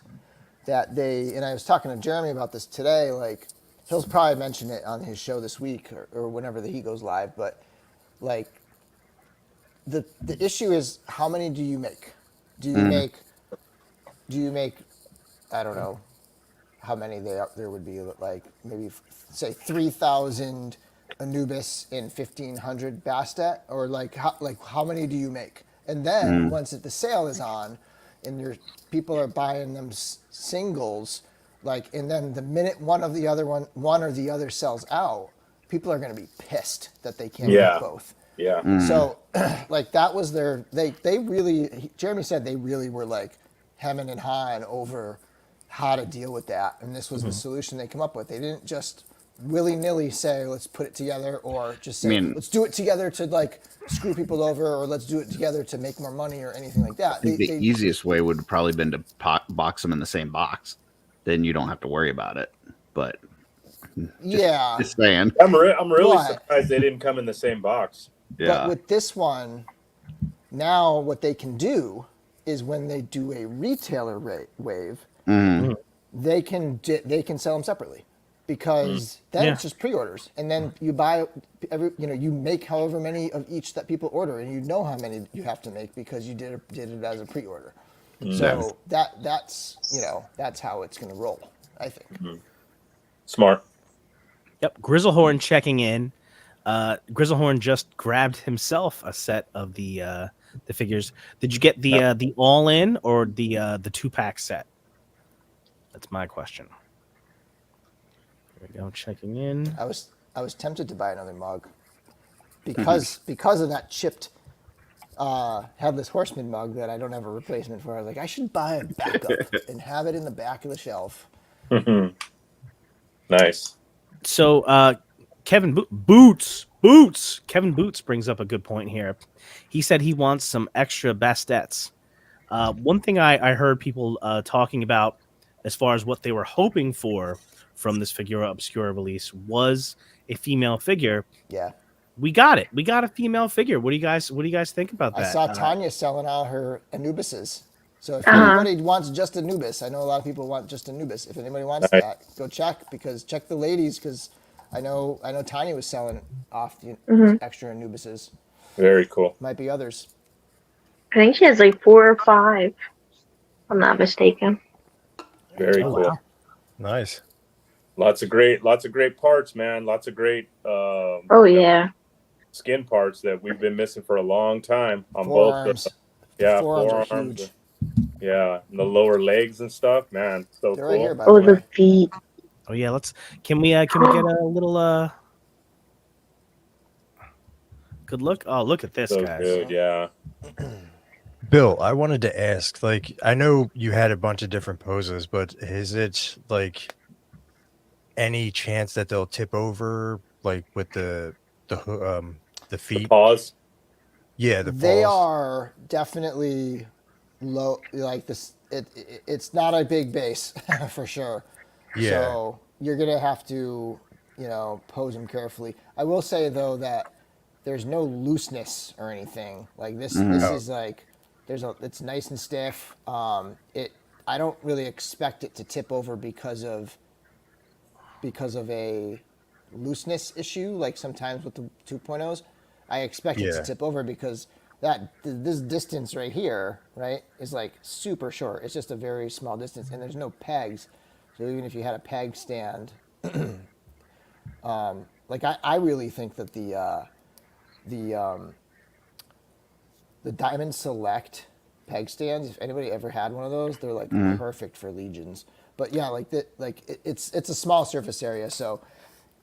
that and I was talking to Jeremy about this today, like he'll probably mention it on his show this week or whenever he goes live, but like the issue is how many do you make? Do you make I don't know how many there would be, like maybe say 3,000 Anubis and 1,500 Bastet, or like how many do you make? And then once the sale is on, and people are buying them singles, like, and then the minute one or the other sells out, people are going to be pissed that they can't get both. Yeah. So, like that was they really, Jeremy said they really were like hemming and hawing over how to deal with that. And this was the solution they come up with. They didn't just willy-nilly say, let's put it together, or just say, let's do it together to like screw people over, or let's do it together to make more money or anything like that. I think the easiest way would have probably been to box them in the same box. Then you don't have to worry about it. But just saying. I'm really surprised they didn't come in the same box. Yeah. But with this one, now what they can do is when they do a retailer wave, they can sell them separately, because then it's just pre-orders, and then you buy you make however many of each that people order, and you know how many you have to make because you did it as a pre-order. So that's how it's going to roll, I think. Smart. Yep. Grizzlehorn checking in. Grizzlehorn just grabbed himself a set of the figures. Did you get the all in or the 2-pack set? That's my question. Here we go, checking in. I was tempted to buy another mug because of that chipped Headless Horseman mug that I don't have a replacement for. I was like, I should buy a backup and have it in the back of the shelf. Nice. So Kevin Boots Kevin Boots brings up a good point here. He said he wants some extra Bastettes. One thing I heard people talking about as far as what they were hoping for from this Figura Obscura release was a female figure. Yeah. We got it. We got a female figure. What do you guys think about that? I saw Tanya selling all her Anubises. So if anybody wants just Anubis, I know a lot of people want just Anubis. If anybody wants that, go check the ladies, because I know Tanya was selling off the extra Anubises. Very cool. Might be others. I think she has like 4 or 5. If I'm not mistaken. Very Oh, cool. wow. Nice. Lots of great parts, man. Lots of great Oh yeah. skin parts that we've been missing for a long time on Forearms. both. The Forearms are forearms. huge. Yeah, and the lower legs and stuff, man. So They're cool. right here, by Oh, the the way. feet. Oh yeah, can we get a little good look? Oh, look at this, So guys. good, yeah. Bill, I wanted to ask, like, I know you had a bunch of different poses, but is it like any chance that they'll tip over, like with the The feet? pause. Yeah, the They paws. are definitely low. Like this, it's not a big base for sure. Yeah. So you're gonna have to, pose them carefully. I will say though that there's no looseness or anything. Like this, this Oh. is like it's nice and stiff. I don't really expect it to tip over because of a looseness issue, like sometimes with the 2.0s. I expect it to Yeah. tip over because this distance right here, right, is like super short. It's just a very small distance, and there's no pegs. So even if you had a peg stand, like I really think that the Diamond Select peg stands, if anybody ever had one of those, they're like perfect for legions. But yeah, it's a small surface area, so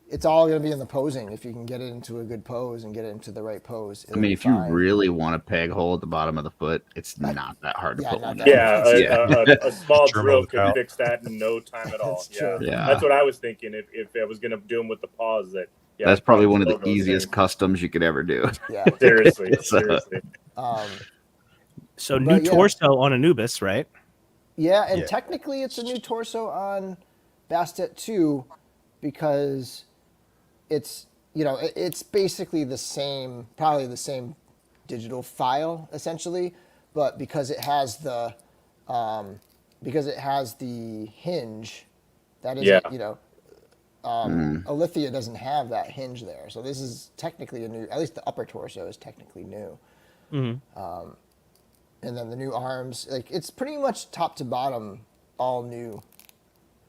it's all going to be in the posing. If you can get it into a good pose and get it into the right pose, I mean, if you really want a peg hole at the bottom of the foot, it's not that hard to yeah, put not one that in. Yeah, a small Drum drill on the could cow. fix that in no time at all. That's Yeah. true. Yeah. That's what I was thinking. If I was gonna do them with the pause, that That's probably one of the build those easiest things. customs you could ever do. Yeah. Seriously, So- seriously. So new But yeah. torso on Anubis, right? Yeah, and Yeah. technically it's a new torso on Bastet 2 because it's basically probably the same digital file essentially, but because it has the hinge, that isn't, Yeah. Alithia doesn't have that hinge there. So this is technically a new, at least the upper torso is technically new. And then the new arms, like it's pretty much top to bottom all new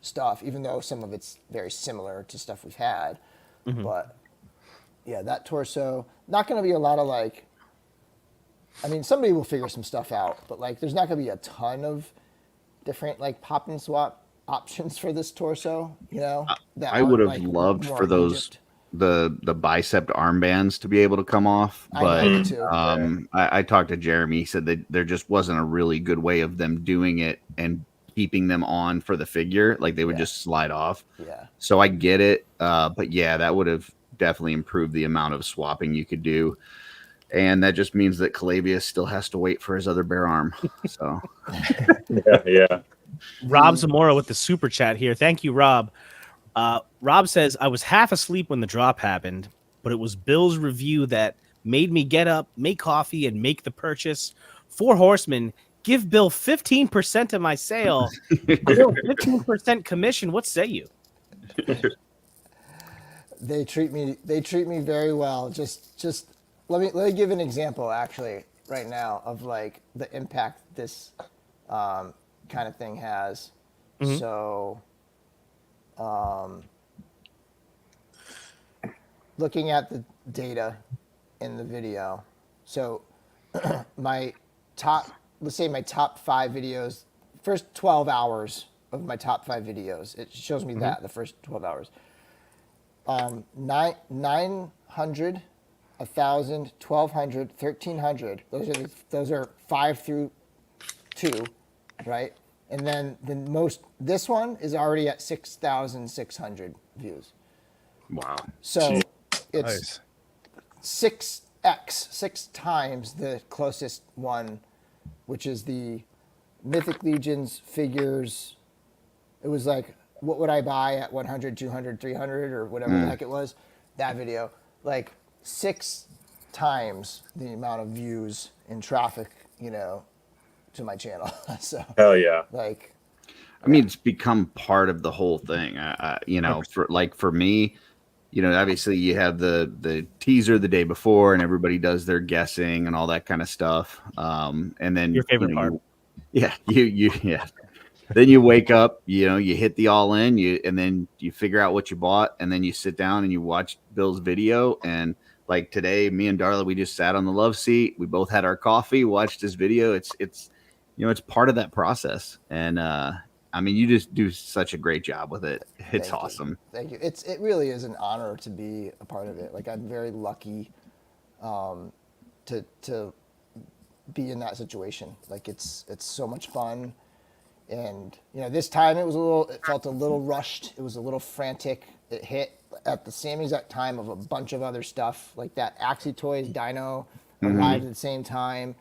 stuff, even though some of it's very similar to stuff we've had. But yeah, that torso, not going to be a lot of like, I mean, somebody will figure some stuff out, but like there's not going to be a ton of different like pop and swap options for this torso, that I would have aren't, like, loved more for those Egypt. the bicep armbands to be able to come off, I but know, me too. I talked to Jeremy. He said that there just wasn't a really good way of them doing it and keeping them on for the figure. Like they would Yeah. just slide off. Yeah. So I get it, but yeah, that would have definitely improved the amount of swapping you could do. And that just means that Calabius still has to wait for his other bare arm. So Yeah. Rob Zamora with the super chat here. Thank you, Rob. Rob says, I was half asleep when the drop happened, but it was Bill's review that made me get up, make coffee, and make the purchase. 4 Horsemen, give Bill 15% of my sale. Bill, 15% commission. What say you? They treat me very well. Just let me give an example actually right now of like the impact this kind of thing has. So looking at the data in the video. So let's say my top 5 videos, first 12 hours of my top 5 videos, it shows me that the first 12 hours. 900, 1,000, 1,200, 1,300. Those are 5 through 2, right? And then this one is already at 6,600 views. wow. So it's Nice. 6 times the closest one, which is the Mythic Legions figures. It was like, what would I buy at 100, 200, 300, or whatever the heck it was? That video, like 6 times the amount of views and traffic, to my channel. So Hell yeah. like, I mean, it's become part of the whole thing. For me, you know, obviously you have the teaser the day before, and everybody does their guessing and all that kind of stuff. And then Your favorite you know, part. yeah. Then you wake up, you know, you hit the all in, and then you figure out what you bought, and then you sit down and you watch Bill's video. And like today, me and Darla, we just sat on the love seat. We both had our coffee, watched his video. It's you know, it's part of that process. And I mean, you just do such a great job with it. It's Thank you. awesome. Thank you. It really is an honor to be a part of it. Like I'm very lucky to be in that situation. Like it's so much fun. And you know, this time it felt a little rushed. It was a little frantic. It hit at the same exact time of a bunch of other stuff, like that Axie Toys Dino arrived at the same time.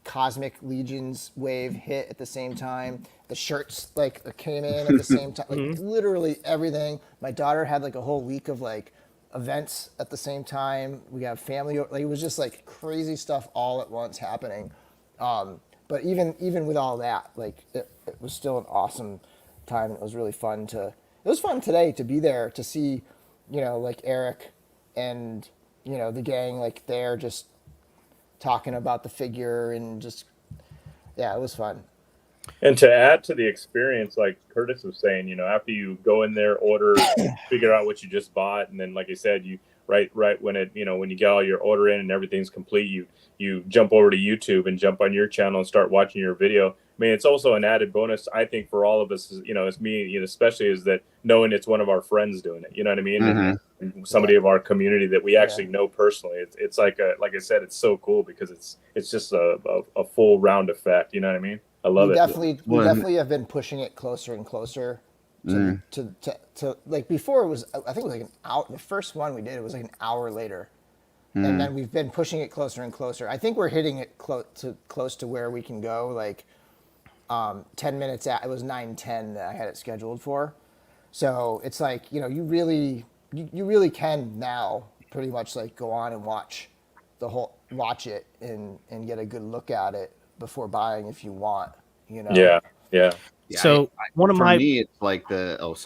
Cosmic Legions wave hit at the same time. The shirts like came in at the same time. Like literally everything. My daughter had like a whole week of like events at the same time. We got family. Like it was just like crazy stuff all at once happening. But even with all that, like it was still an awesome time. It was really fun It was fun today to be there to see, you know, like Eric and you know the gang like there just talking about the figure and just yeah, it was fun. And to add to the experience, like Curtis was saying, you know, after you go in there, order, figure out what you just bought, and then, like I said, you right when it, you know, when you get all your order in and everything's complete, you jump over to YouTube and jump on your channel and start watching your video. I mean, it's also an added bonus, I think, for all of us, you know, as me, you know, especially is that knowing it's one of our friends doing it, you know what I mean? And somebody of our community that we actually know personally. It's like like I said, it's so cool because it's just a full round effect. You know what I mean? I love it. We definitely have been pushing it closer and closer to like before it was, I think it was like an hour. The first one we did, it was like an hour later. And then we've been pushing it closer and closer. I think we're hitting it close to where we can go. Like 10 minutes it was 9:10 that I had it scheduled for. So it's like, you know, you really can now pretty much like go on and watch it and get a good look at it before buying if you want, you know. Yeah. So for me, it's like I was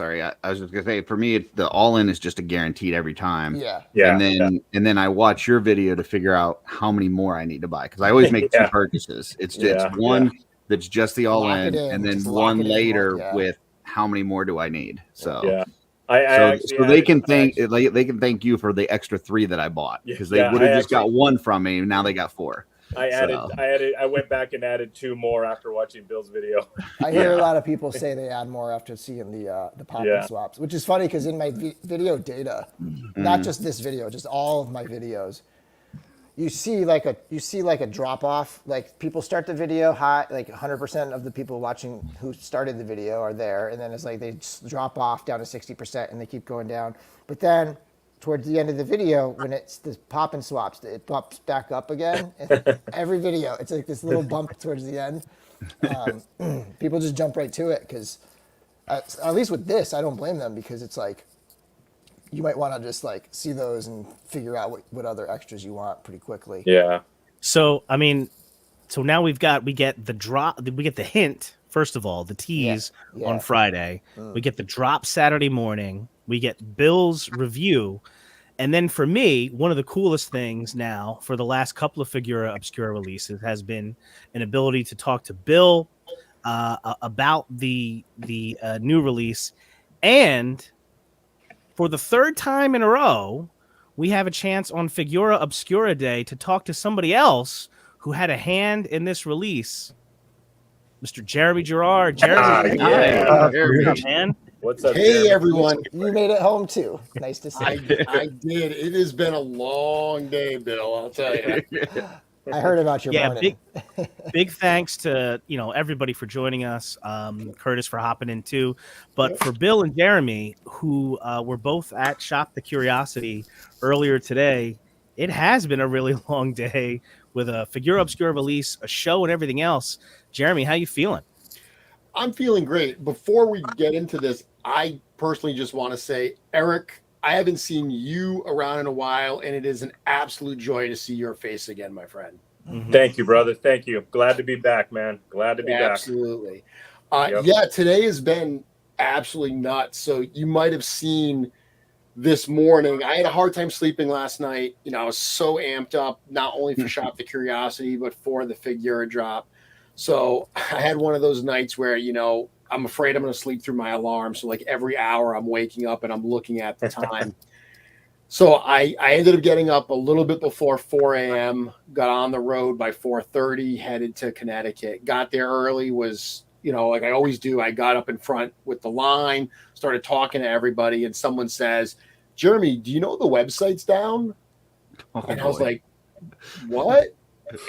just gonna say, for me, the all in is just a guaranteed every time. Yeah. And then I watch your video to figure out how many more I need to buy, because I always make two purchases. It's one that's just the all in, and then one later with how many more do I need. So so they can thank you for the extra 3 that I bought, because they would have just got 1 from me. Now they got 4. I went back and added 2 more after watching Bill's video. I hear a lot of people say they add more after seeing the pop and swaps, which is funny because in my video data, not just this video, just all of my videos, you see like a drop off. Like people start the video high, like 100% of the people watching who started the video are there, and then it's like they just drop off down to 60% and they keep going down. But then towards the end of the video, when it's the pop and swaps, it pops back up again. Every video, it's like this little bump towards the end. People just jump right to it because, at least with this, I don't blame them, because it's like you might want to just like see those and figure out what other extras you want pretty quickly. Yeah. So I mean, so now we get the hint. First of all, the tease on Friday. We get the drop Saturday morning. We get Bill's review. And then for me, one of the coolest things now for the last couple of Figura Obscura releases has been an ability to talk to Bill about the new release. And for the 3rd time in a row, we have a chance on Figura Obscura Day to talk to somebody else who had a hand in this release. Mr. Jeremy Gerard. Jeremy, man. What's up? Hey, Jeremy? everyone. You made it home too. Nice to see. I did. It has been a long day, Bill. I'll tell you. I heard about your morning. Big thanks to everybody for joining us. Curtis for hopping in too, but for Bill and Jeremy, who were both at Shop the Curiosity earlier today. It has been a really long day with a Figura Obscura release, a show, and everything else. Jeremy, how you feeling? I'm feeling great. Before we get into this, I personally just want to say, Eric, I haven't seen you around in a while, and it is an absolute joy to see your face again, my friend. Thank you, brother. Thank you. Glad to be back, man. Glad to be back. Absolutely. Yeah, today has been absolutely nuts. So you might have seen this morning. I had a hard time sleeping last night. You know, I was so amped up, not only for Shop the Curiosity, but for the Figura drop. So I had one of those nights where, you know, I'm afraid I'm going to sleep through my alarm. So like every hour I'm waking up and I'm looking at the time. So I ended up getting up a little bit before 4 a.m., got on the road by 4:30, headed to Connecticut. Got there early, was, you know, like I always do. I got up in front with the line, started talking to everybody, and someone says, Jeremy, do you know the website's down? And I was like, what?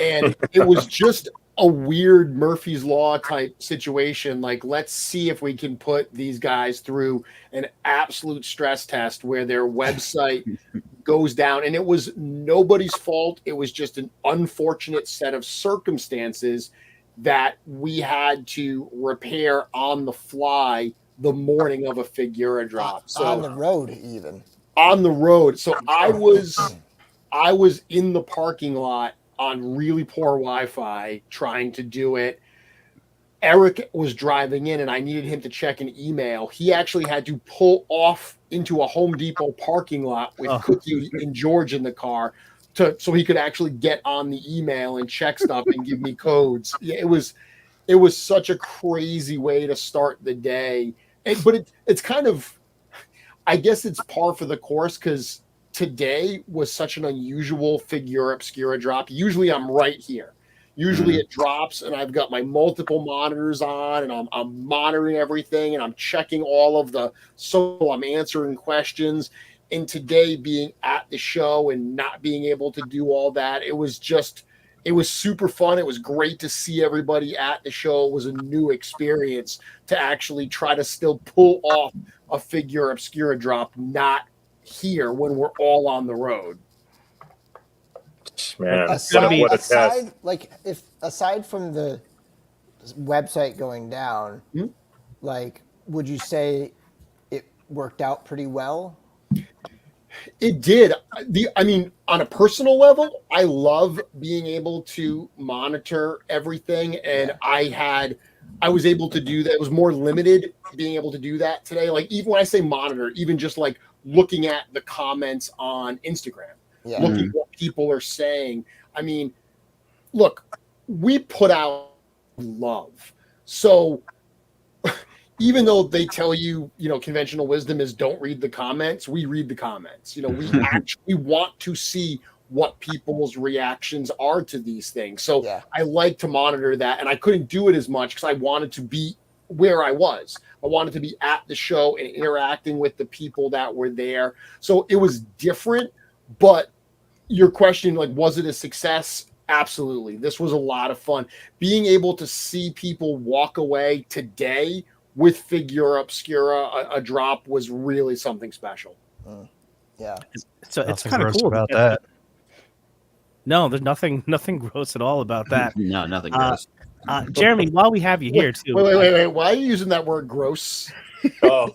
And it was just a weird Murphy's Law type situation. Like, let's see if we can put these guys through an absolute stress test where their website goes down. And it was nobody's fault. It was just an unfortunate set of circumstances that we had to repair on the fly the morning of a Figura drop. So on the road, even on the road. So I was in the parking lot on really poor Wi-Fi trying to do it. Eric was driving in and I needed him to check an email. He actually had to pull off into a Home Depot parking lot with Cookie and George in the car so he could actually get on the email and check stuff and give me codes. Yeah, it was such a crazy way to start the day. But it's kind of, I guess it's par for the course, because today was such an unusual Figura Obscura drop. Usually I'm right here. Usually it drops and I've got my multiple monitors on and I'm monitoring everything and I'm checking all of so I'm answering questions. And today, being at the show and not being able to do all that, it was super fun. It was great to see everybody at the show. It was a new experience to actually try to still pull off a Figura Obscura drop, not here when we're all on the road. Man, aside from the website going down, like, would you say it worked out pretty well? It did. I mean, on a personal level, I love being able to monitor everything, and I was able to do that. It was more limited being able to do that today. Like, even when I say monitor, even just like looking at the comments on Instagram, looking at what people are saying. I mean, look, we put out love. So even though they tell you, you know, conventional wisdom is don't read the comments, we read the comments. You know, we actually want to see what people's reactions are to these things. So I like to monitor that, and I couldn't do it as much because I wanted to be where I was. I wanted to be at the show and interacting with the people that were there. So it was different, but your question, like, was it a success? Absolutely. This was a lot of fun. Being able to see people walk away today with Figura Obscura, a drop, was really something special. So it's kind of cool about that. No, there's nothing gross at all about that. No, nothing gross. Jeremy, while we have you here too. Wait. Why are you using that word gross? Jeremy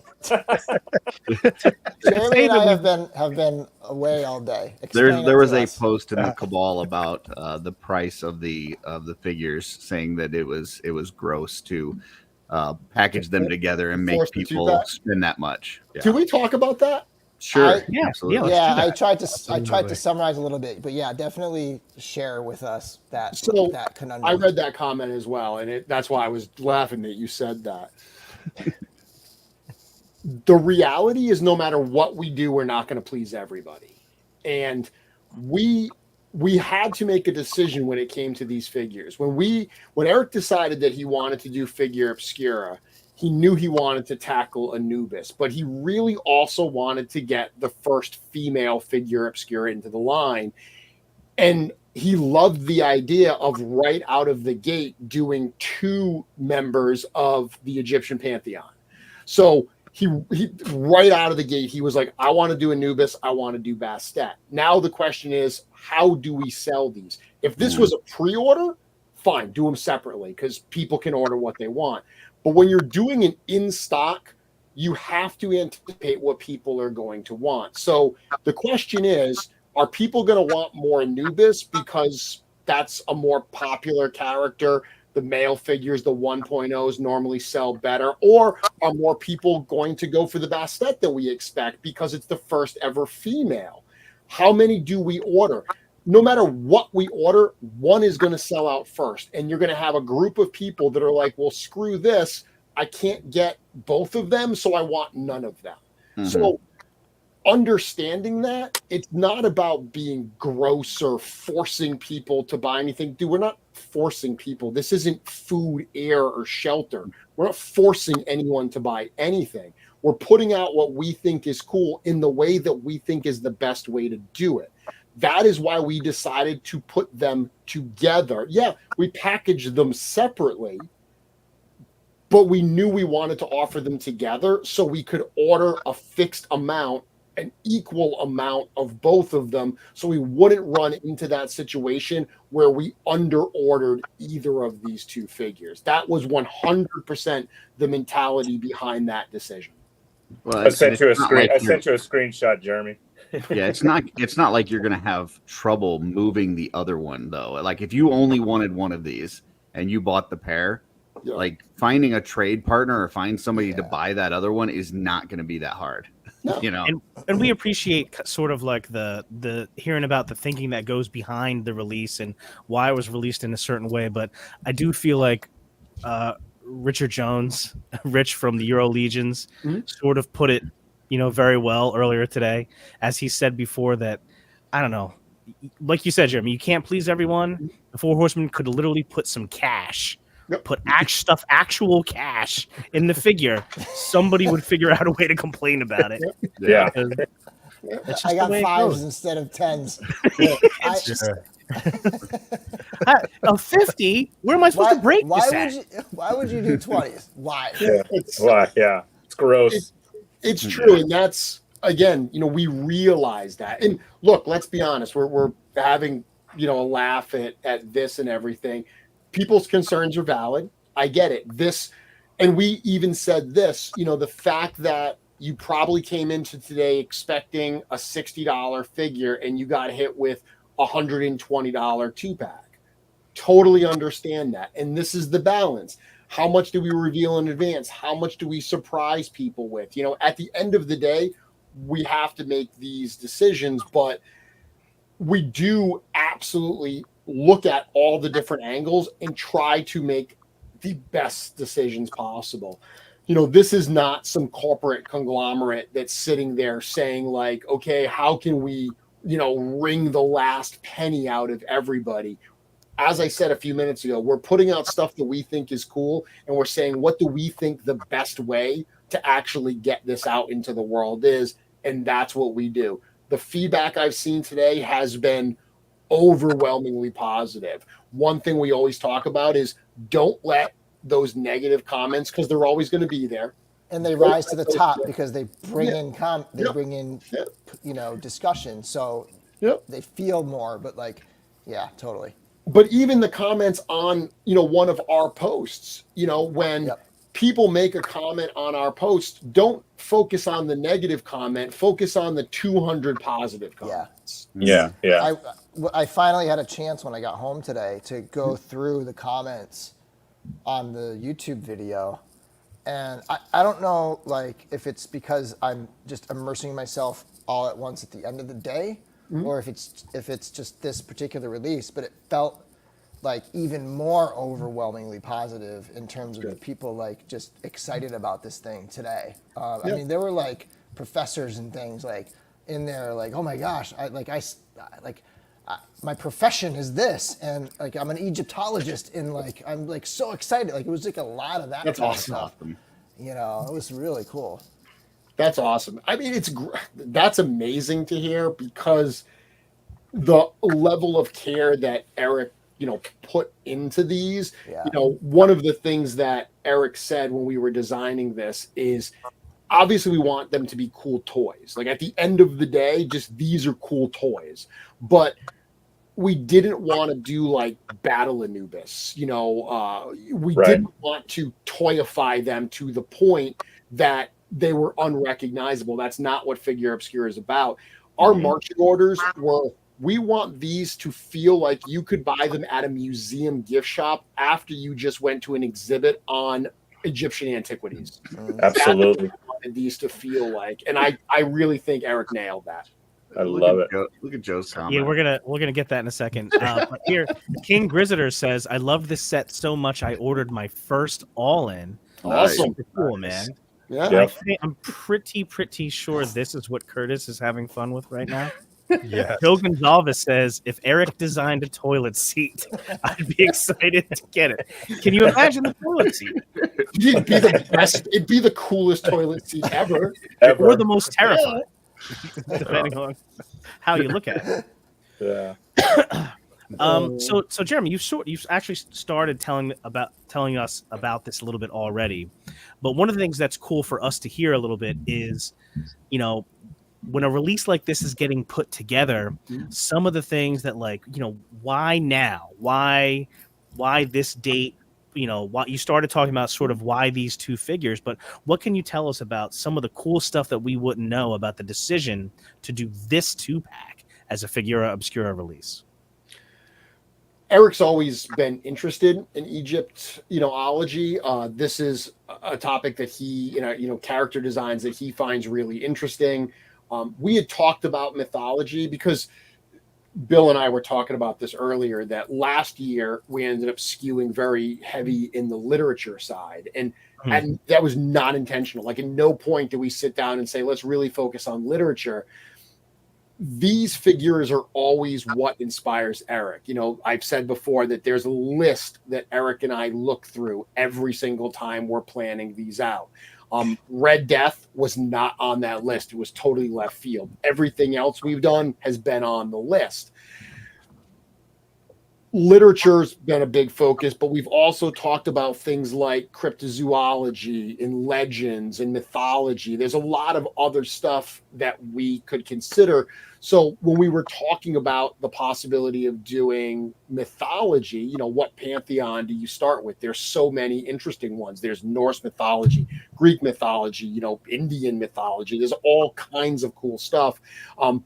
and I have been away all day. There was a post in the Cabal about the price of the figures, saying that it was gross to package them together and make people spend that much. Can we talk about that? Sure. Absolutely. I tried to summarize a little bit, but definitely share with us that conundrum. I read that comment as well, and that's why I was laughing that you said that. The reality is, no matter what we do, we're not going to please everybody, and we had to make a decision when it came to these figures. When Eric decided that he wanted to do Figura Obscura, he knew he wanted to tackle Anubis, but he really also wanted to get the first female Figura Obscura into the line. And he loved the idea of right out of the gate doing 2 members of the Egyptian pantheon. So he right out of the gate, he was like, I want to do Anubis, I want to do Bastet. Now the question is, how do we sell these? If this was a pre-order, fine, do them separately because people can order what they want. But when you're doing an in-stock, you have to anticipate what people are going to want. So the question is, are people going to want more Anubis because that's a more popular character the male figures, the 1.0s normally sell better, or are more people going to go for the Bastet than we expect because it's the first ever female? How many do we order? No matter what we order, one is going to sell out first. And you're going to have a group of people that are like, well, screw this. I can't get both of them, so I want none of them. Mhm. So understanding that, it's not about being gross or forcing people to buy anything. Dude, we're not forcing people. This isn't food, air, or shelter. We're not forcing anyone to buy anything. We're putting out what we think is cool in the way that we think is the best way to do it. That is why we decided to put them together. Yeah, we packaged them separately, but we knew we wanted to offer them together so we could order a fixed amount, an equal amount of both of them, so we wouldn't run into that situation where we under-ordered either of these two figures. That was 100% the mentality behind that decision. Well, I sent you a screen. I I sent you a screenshot, Jeremy. Yeah, it's not like you're gonna have trouble moving the other one though. Like if you only wanted one of these and you bought the pair, Yeah. like finding a trade partner or find somebody to Yeah. buy that other one is not going to be that hard. No. You know, And we appreciate sort of like the hearing about the thinking that goes behind the release and why it was released in a certain way. But I do feel like Richard Jones, Rich from the Euro Legions, Mhm. sort of put it, very well earlier today, as he said before that, I don't know, like you said, Jeremy, you can't please everyone. The Four Horsemen could literally put some cash. Yep. Put actual cash in the figure, somebody would figure out a way to complain about it. Yeah. It's just I got the way it 5s goes. instead of 10s. A 50? Where am I supposed to break this at? Why would you do 20s? Why? Yeah. It's, Why? Yeah. It's gross. it's true. And that's, again, we realize that. And look, let's be honest. We're having, a laugh at this and everything. People's concerns are valid. I get it. And we even said this, the fact that you probably came into today expecting a $60 figure and you got hit with a $120 two-pack. Totally understand that. And this is the balance. How much do we reveal in advance? How much do we surprise people with? At the end of the day, we have to make these decisions, but we do absolutely look at all the different angles and try to make the best decisions possible. This is not some corporate conglomerate that's sitting there saying like, okay, how can we, wring the last penny out of everybody? As I said a few minutes ago, we're putting out stuff that we think is cool, and we're saying, what do we think the best way to actually get this out into the world is? And that's what we do. The feedback I've seen today has been overwhelmingly positive. One thing we always talk about is don't let those negative comments, because they're always going to be there. And they rise to the top because they bring Yep. in discussion. So Yep. they feel more, but totally. But even the comments on, one of our posts, when Yep. people make a comment on our post, don't focus on the negative comment, focus on the 200 positive comments. Yeah. Yeah. I finally had a chance when I got home today to go through the comments on the YouTube video. And I don't know, if it's because I'm just immersing myself all at once at the end of the day, or if it's just this particular release, but it felt like even more overwhelmingly positive in terms of the people just excited about this thing today. I mean, there were professors and things in there, oh my gosh, my profession is this, and I'm an Egyptologist, and I'm so excited. It was a lot of that. That's kind of awesome. stuff. It was really cool. That's awesome. I mean, that's amazing to hear, because the level of care that Eric, put into these, one of the things that Eric said when we were designing this is, obviously we want them to be cool toys. At the end of the day, just these are cool toys, but we didn't want to do Battle Anubis. We didn't want to toyify them to the point that they were unrecognizable. That's not what Figure Obscura is about. Our marching orders were We want these to feel like you could buy them at a museum gift shop after you just went to an exhibit on Egyptian antiquities. Absolutely. That's what I wanted these to feel like, and I really think Eric nailed that. I love it. Look at Joe's comment. Yeah, we're gonna get that in a second. But here, King Grizziter says, "I love this set so much. I ordered my first all-in. Awesome. Super cool, man. Yeah. Yep. I'm pretty sure this is what Curtis is having fun with right now." Yeah. Joe Gonzalez says, "If Eric designed a toilet seat, I'd be excited to get it." Can you imagine the toilet seat? It'd be the best. It'd be the coolest toilet seat ever. Or the most terrifying, depending on how you look at it. Yeah. So Jeremy, you've actually started telling us about this a little bit already, but one of the things that's cool for us to hear a little bit is, you know, when a release like this is getting put together, some of the things that, like, you know, why now? Why this date? You know, why you started talking about sort of why these two figures, but what can you tell us about some of the cool stuff that we wouldn't know about the decision to do this 2-pack as a Figura Obscura release? Eric's always been interested in Egyptology. This is a topic that he, character designs that he finds really interesting. We had talked about mythology because Bill and I were talking about this earlier, that last year we ended up skewing very heavy in the literature side. And that was not intentional. Like, at no point did we sit down and say, let's really focus on literature. These figures are always what inspires Eric. You know, I've said before that there's a list that Eric and I look through every single time we're planning these out. Red Death was not on that list. It was totally left field. Everything else we've done has been on the list. Literature's been a big focus, but we've also talked about things like cryptozoology and legends and mythology. There's a lot of other stuff that we could consider. So when we were talking about the possibility of doing mythology, you know, what pantheon do you start with? There's so many interesting ones. There's Norse mythology, Greek mythology, you know, Indian mythology. There's all kinds of cool stuff.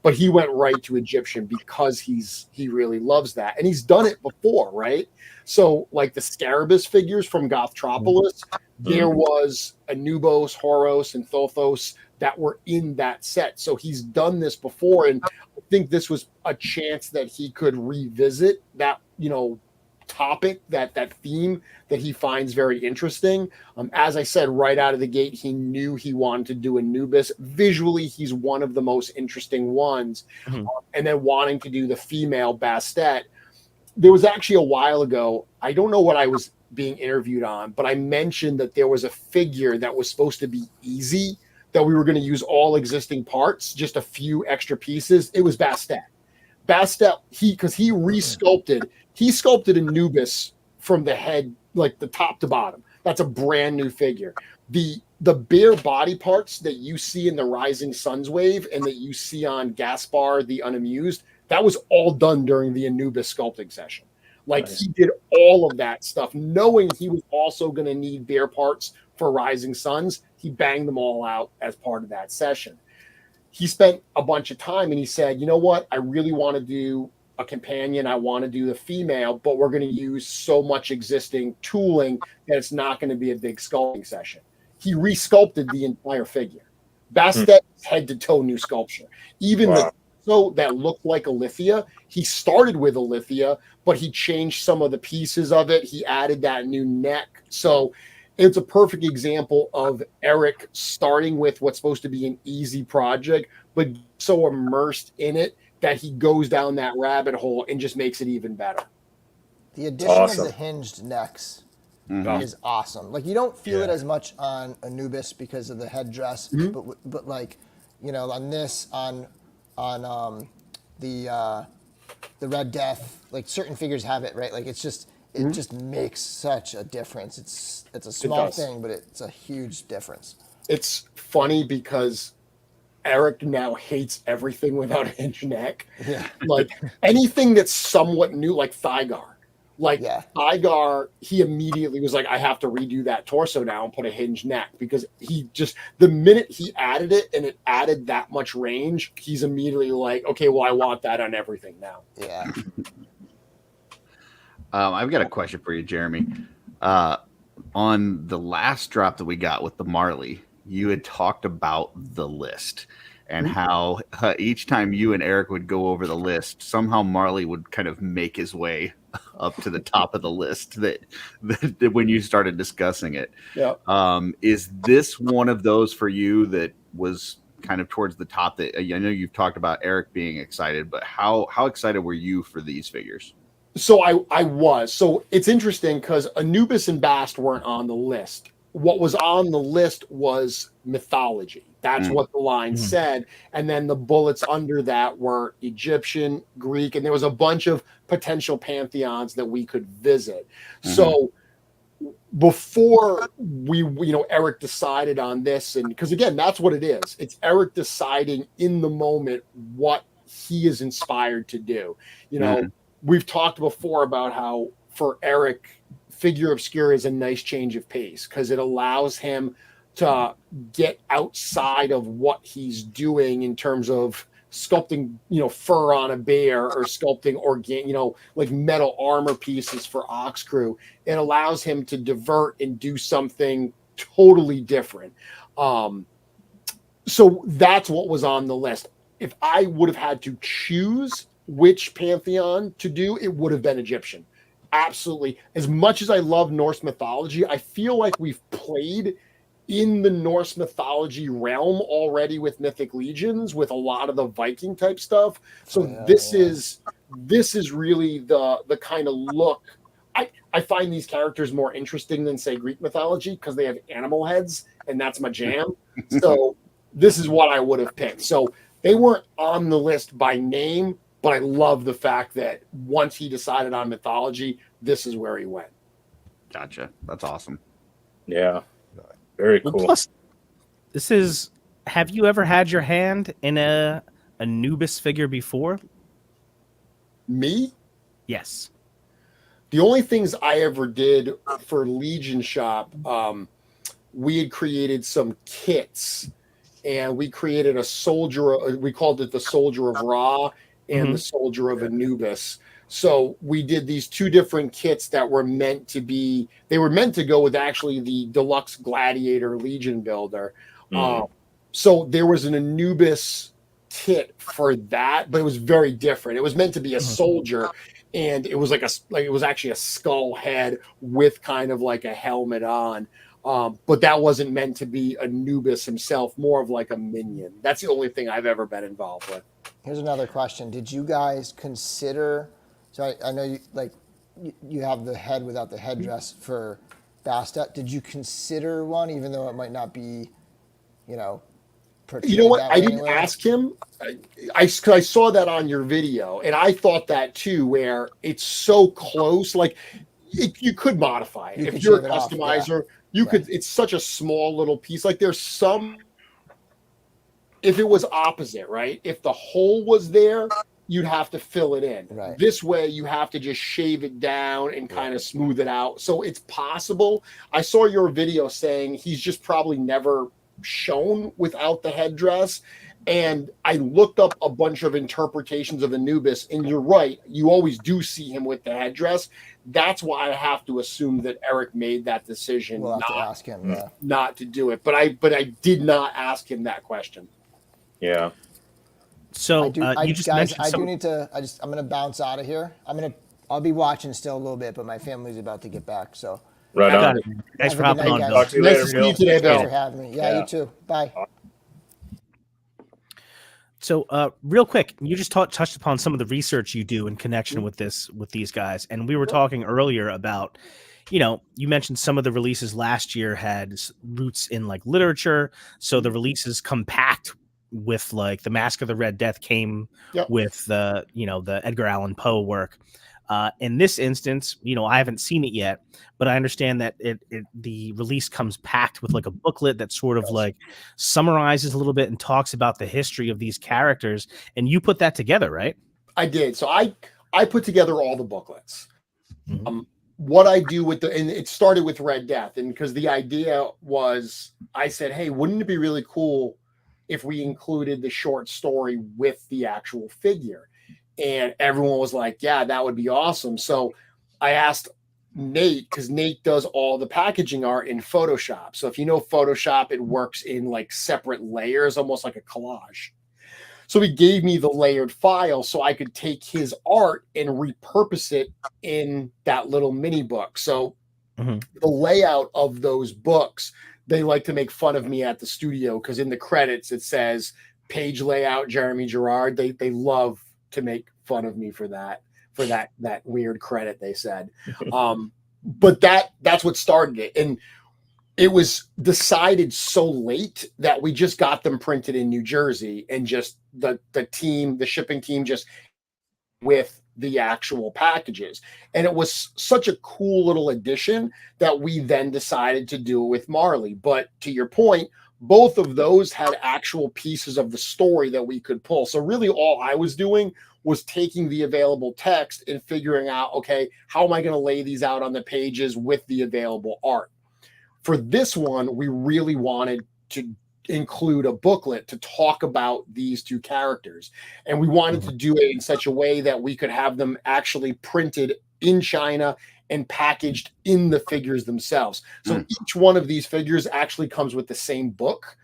But he went right to Egyptian because he really loves that. And he's done it before, right? So like the Scarabus figures from Gothtropolis, there was Anubis, Horus, and Thothos that were in that set. So he's done this before, and I think this was a chance that he could revisit that, you know, topic, that theme that he finds very interesting. As I said, right out of the gate, he knew he wanted to do Anubis. Visually, he's one of the most interesting ones. And then wanting to do the female Bastet. There was actually a while ago, I don't know what I was being interviewed on, but I mentioned that there was a figure that was supposed to be easy, that we were going to use all existing parts, just a few extra pieces. It was Bastet. Bastet, because he sculpted Anubis from the head, like the top to bottom. That's a brand new figure. The bare body parts that you see in the Rising Suns wave and that you see on Gaspar the Unamused, that was all done during the Anubis sculpting session. Like, he did all of that stuff, knowing he was also going to need bare parts for Rising Suns. He banged them all out as part of that session. He spent a bunch of time and he said, you know what? I really want to do a companion. I want to do the female, but we're going to use so much existing tooling that it's not going to be a big sculpting session. He resculpted the entire figure. Bastet head to toe new sculpture. Even the torso that looked like Alithia, he started with Alithia, but he changed some of the pieces of it. He added that new neck. So it's a perfect example of Eric starting with what's supposed to be an easy project, but so immersed in it that he goes down that rabbit hole and just makes it even better. The addition of the hinged necks is awesome. Like, you don't feel it as much on Anubis because of the headdress, but like, you know, on this, on the Red Death, like, certain figures have it, right? Like, it's just, it just makes such a difference. It's a small thing, but it's a huge difference. It's funny because Eric now hates everything without a hinge neck. Yeah. Like, anything that's somewhat new, like Thigar. Like Yeah. Igar, he immediately was like, I have to redo that torso now and put a hinged neck, because he just, the minute he added it and it added that much range, he's immediately like, okay, well, I want that on everything now. Yeah. I've got a question for you, Jeremy. On the last drop that we got with the Marley, you had talked about the list and how each time you and Eric would go over the list, somehow Marley would kind of make his way up to the top of the list that when you started discussing it. Yeah. Is this one of those for you that was kind of towards the top? That I know you've talked about Eric being excited, but how excited were you for these figures? So I was. So it's interesting because Anubis and Bast weren't on the list. What was on the list was mythology. That's what the line said. And then the bullets under that were Egyptian, Greek, and there was a bunch of potential pantheons that we could visit. So before we, Eric decided on this, and because again, that's what it is. It's Eric deciding in the moment what he is inspired to do. We've talked before about how for Eric, Figure Obscura is a nice change of pace because it allows him to get outside of what he's doing in terms of sculpting, fur on a bear or sculpting like metal armor pieces for Ox Crew. It allows him to divert and do something totally different. So that's what was on the list. If I would have had to choose which pantheon to do, it would have been Egyptian. Absolutely. As much as I love Norse mythology, I feel like we've played in the Norse mythology realm already with Mythic Legions, with a lot of the Viking type stuff. So this is really the kind of look. I find these characters more interesting than, say, Greek mythology because they have animal heads, and that's my jam. So this is what I would have picked. So they weren't on the list by name, but I love the fact that once he decided on mythology, this is where he went. Gotcha. That's awesome. Yeah. Very cool. Well, plus, this is. Have you ever had your hand in a Anubis figure before? Me? Yes. The only things I ever did for Legion Shop, we had created some kits, and we created a soldier. We called it the Soldier of Ra and the Soldier of Anubis. So we did these two different kits that were meant to go with actually the deluxe Gladiator Legion builder. So there was an Anubis kit for that, but it was very different. It was meant to be a soldier, and it was it was actually a skull head with kind of like a helmet on. But that wasn't meant to be Anubis himself, more of like a minion. That's the only thing I've ever been involved with. Here's another question. Did you guys consider, so I know you have the head without the headdress for Basta. Did you consider one, even though it might not be, portrayed? You know what? I didn't ask him. I saw that on your video, and I thought that too, where it's so close. Like, you could modify it. If you're a customizer, you could. It's such a small little piece. Like, there's some. If it was opposite, right? If the hole was there, you'd have to fill it in. Right. This way, you have to just shave it down and kind of smooth it out. So it's possible. I saw your video saying he's just probably never shown without the headdress. And I looked up a bunch of interpretations of Anubis, and you're right. You always do see him with the headdress. That's why I have to assume that Eric made that decision. We'll have to ask him. Not to do it. But I did not ask him that question. Yeah. So you just mentioned I do need to. I'm gonna bounce out of here. I'll be watching still a little bit, but my family's about to get back. So Right I got on. it. Thanks for Have a good hopping night, on, guys. Talk to you Nice later, to see you Bill. today, Thanks Bill. for having me. Yeah, Yeah. you too. Bye. So, real quick, you just touched upon some of the research you do in connection with these guys, and we were talking earlier about, you mentioned some of the releases last year had roots in like literature, so the releases come packed with like the Mask of the Red Death came with the the Edgar Allan Poe work. In this instance, I haven't seen it yet, but I understand that the release comes packed with like a booklet that sort of like summarizes a little bit and talks about the history of these characters. And you put that together, right? I did. So I put together all the booklets. What I do with and it started with Red Death, and because the idea was, I said, hey, wouldn't it be really cool if we included the short story with the actual figure? And everyone was like, yeah, that would be awesome. So I asked Nate, because Nate does all the packaging art in Photoshop. So if you know Photoshop, it works in like separate layers, almost like a collage. So he gave me the layered file so I could take his art and repurpose it in that little mini book. So the layout of those books, they like to make fun of me at the studio because in the credits it says page layout Jeremy Gerard. They love to make fun of me for that weird credit they said. But that's what started it. And it was decided so late that we just got them printed in New Jersey, and just the shipping team just with the actual packages. And it was such a cool little addition that we then decided to do it with Marley. But to your point, both of those had actual pieces of the story that we could pull. So really all I was doing was taking the available text and figuring out, okay, how am I going to lay these out on the pages with the available art? For this one, we really wanted to include a booklet to talk about these two characters. And we wanted to do it in such a way that we could have them actually printed in China and packaged in the figures themselves. So each one of these figures actually comes with the same book.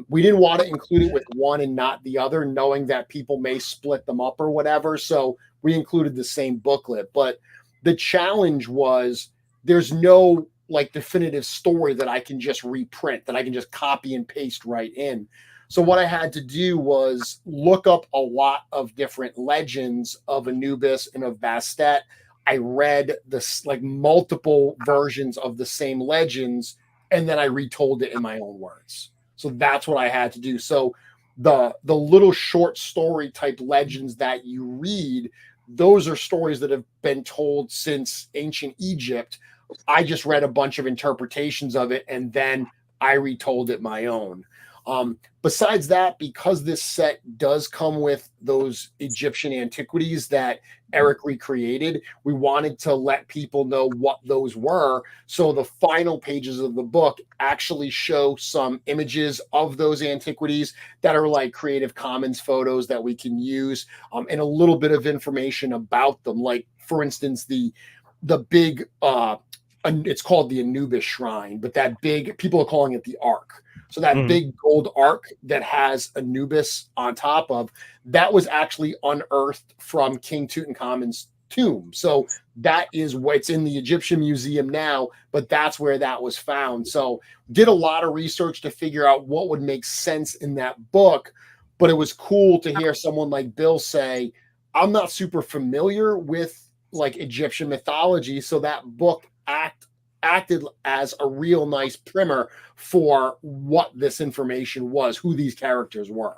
We didn't want to include it with one and not the other, knowing that people may split them up or whatever. So we included the same booklet. But the challenge was there's no like definitive story that I can just reprint, that I can just copy and paste right in. So what I had to do was look up a lot of different legends of Anubis and of Bastet. I read this like multiple versions of the same legends, and then I retold it in my own words. So that's what I had to do. So the little short story type legends that you read, those are stories that have been told since ancient Egypt. I just read a bunch of interpretations of it, and then I retold it my own. Besides that, because this set does come with those Egyptian antiquities that Eric recreated, we wanted to let people know what those were. So the final pages of the book actually show some images of those antiquities that are like Creative Commons photos that we can use, and a little bit of information about them. Like, for instance, the big, it's called the Anubis Shrine, but that big, people are calling it the Ark. So that big gold ark that has Anubis on top of, that was actually unearthed from King Tutankhamun's tomb. So that is what's in the Egyptian Museum now, but that's where that was found. So did a lot of research to figure out what would make sense in that book. But it was cool to hear someone like Bill say, I'm not super familiar with like Egyptian mythology. So that book acted as a real nice primer for what this information was, who these characters were.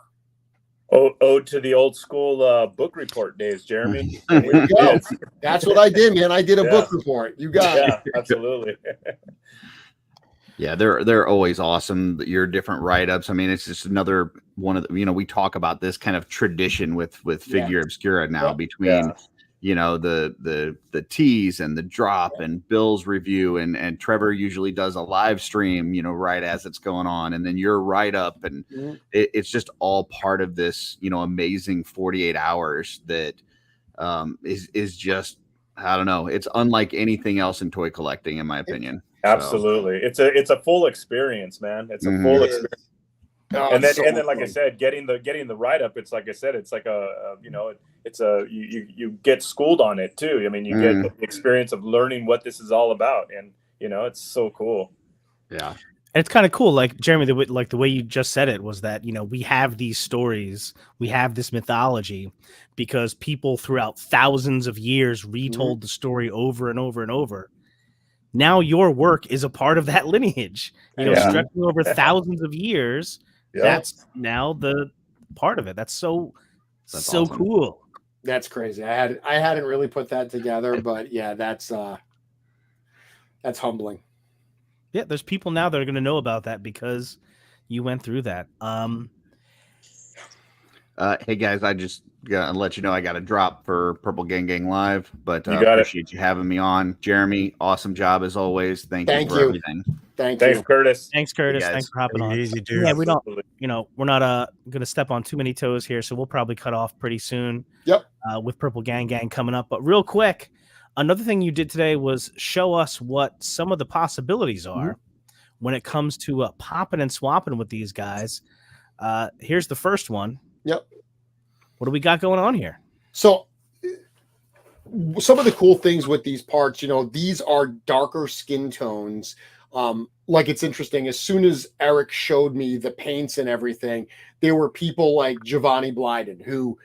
Ode to the old school book report days, Jeremy. There you go. That's what I did, man. I did a book report. You got it. Yeah, absolutely. Yeah, they're always awesome. Your different write-ups. I mean, it's just another one of the, we talk about this kind of tradition with Figure Obscura now between the tease and the drop and Bill's review, and Trevor usually does a live stream, right as it's going on, and then your write up, and it's just all part of this, amazing 48 hours that is just, I don't know, it's unlike anything else in toy collecting, in my opinion. Absolutely. So. It's a full experience, man. It's a full experience. And then, like I said, getting the write up, it's like I said, it's like you get schooled on it too. I mean, you get the experience of learning what this is all about, and it's so cool. Yeah, and it's kind of cool. Like Jeremy, the way you just said it was that we have these stories, we have this mythology, because people throughout thousands of years retold the story over and over and over. Now your work is a part of that lineage, stretching over thousands of years. Yeah. That's now the part of it. That's awesome. Cool. That's crazy. I hadn't really put that together, but yeah, that's humbling. Yeah, there's people now that are going to know about that because you went through that. Hey guys, I just gotta let you know I got a drop for Purple Gang Gang Live, but You got it. appreciate you having me on. Jeremy, awesome job as always. Thank you for everything. Thank Thanks, you. Curtis. Thanks, Curtis. guys. Thanks for hopping Take it on. easy, dude. Yeah, we don't, Absolutely. we're not going to step on too many toes here, so we'll probably cut off pretty soon. Yep. With Purple Gang Gang coming up. But real quick, another thing you did today was show us what some of the possibilities are when it comes to popping and swapping with these guys. Here's the first one. Yep. What do we got going on here? So some of the cool things with these parts, these are darker skin tones. Like it's interesting. As soon as Eric showed me the paints and everything, there were people like Giovanni Blyden, who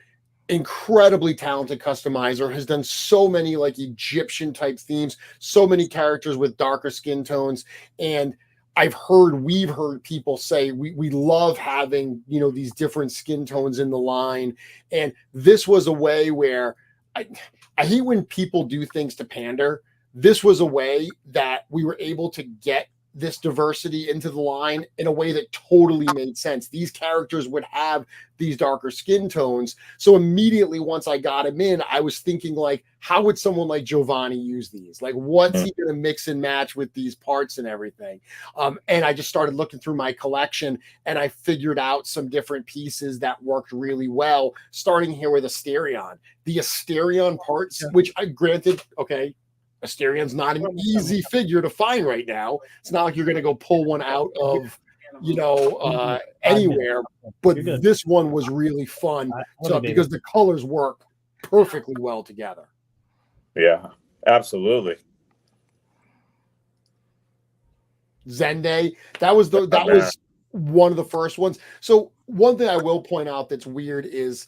incredibly talented customizer, has done so many like Egyptian type themes, so many characters with darker skin tones. And we've heard people say we love having, these different skin tones in the line. And this was a way where I hate when people do things to pander. This was a way that we were able to get this diversity into the line in a way that totally made sense. These characters would have these darker skin tones. So immediately once I got him in, I was thinking like, how would someone like Giovanni use these? Like, what's he going to mix and match with these parts and everything? And I just started looking through my collection and I figured out some different pieces that worked really well, starting here with Asterion. The Asterion parts, which I granted, okay, Asterion's not an easy figure to find right now. It's not like you're going to go pull one out of, anywhere. But this one was really fun because the colors work perfectly well together. Yeah, absolutely. Zende, that was one of the first ones. So one thing I will point out that's weird is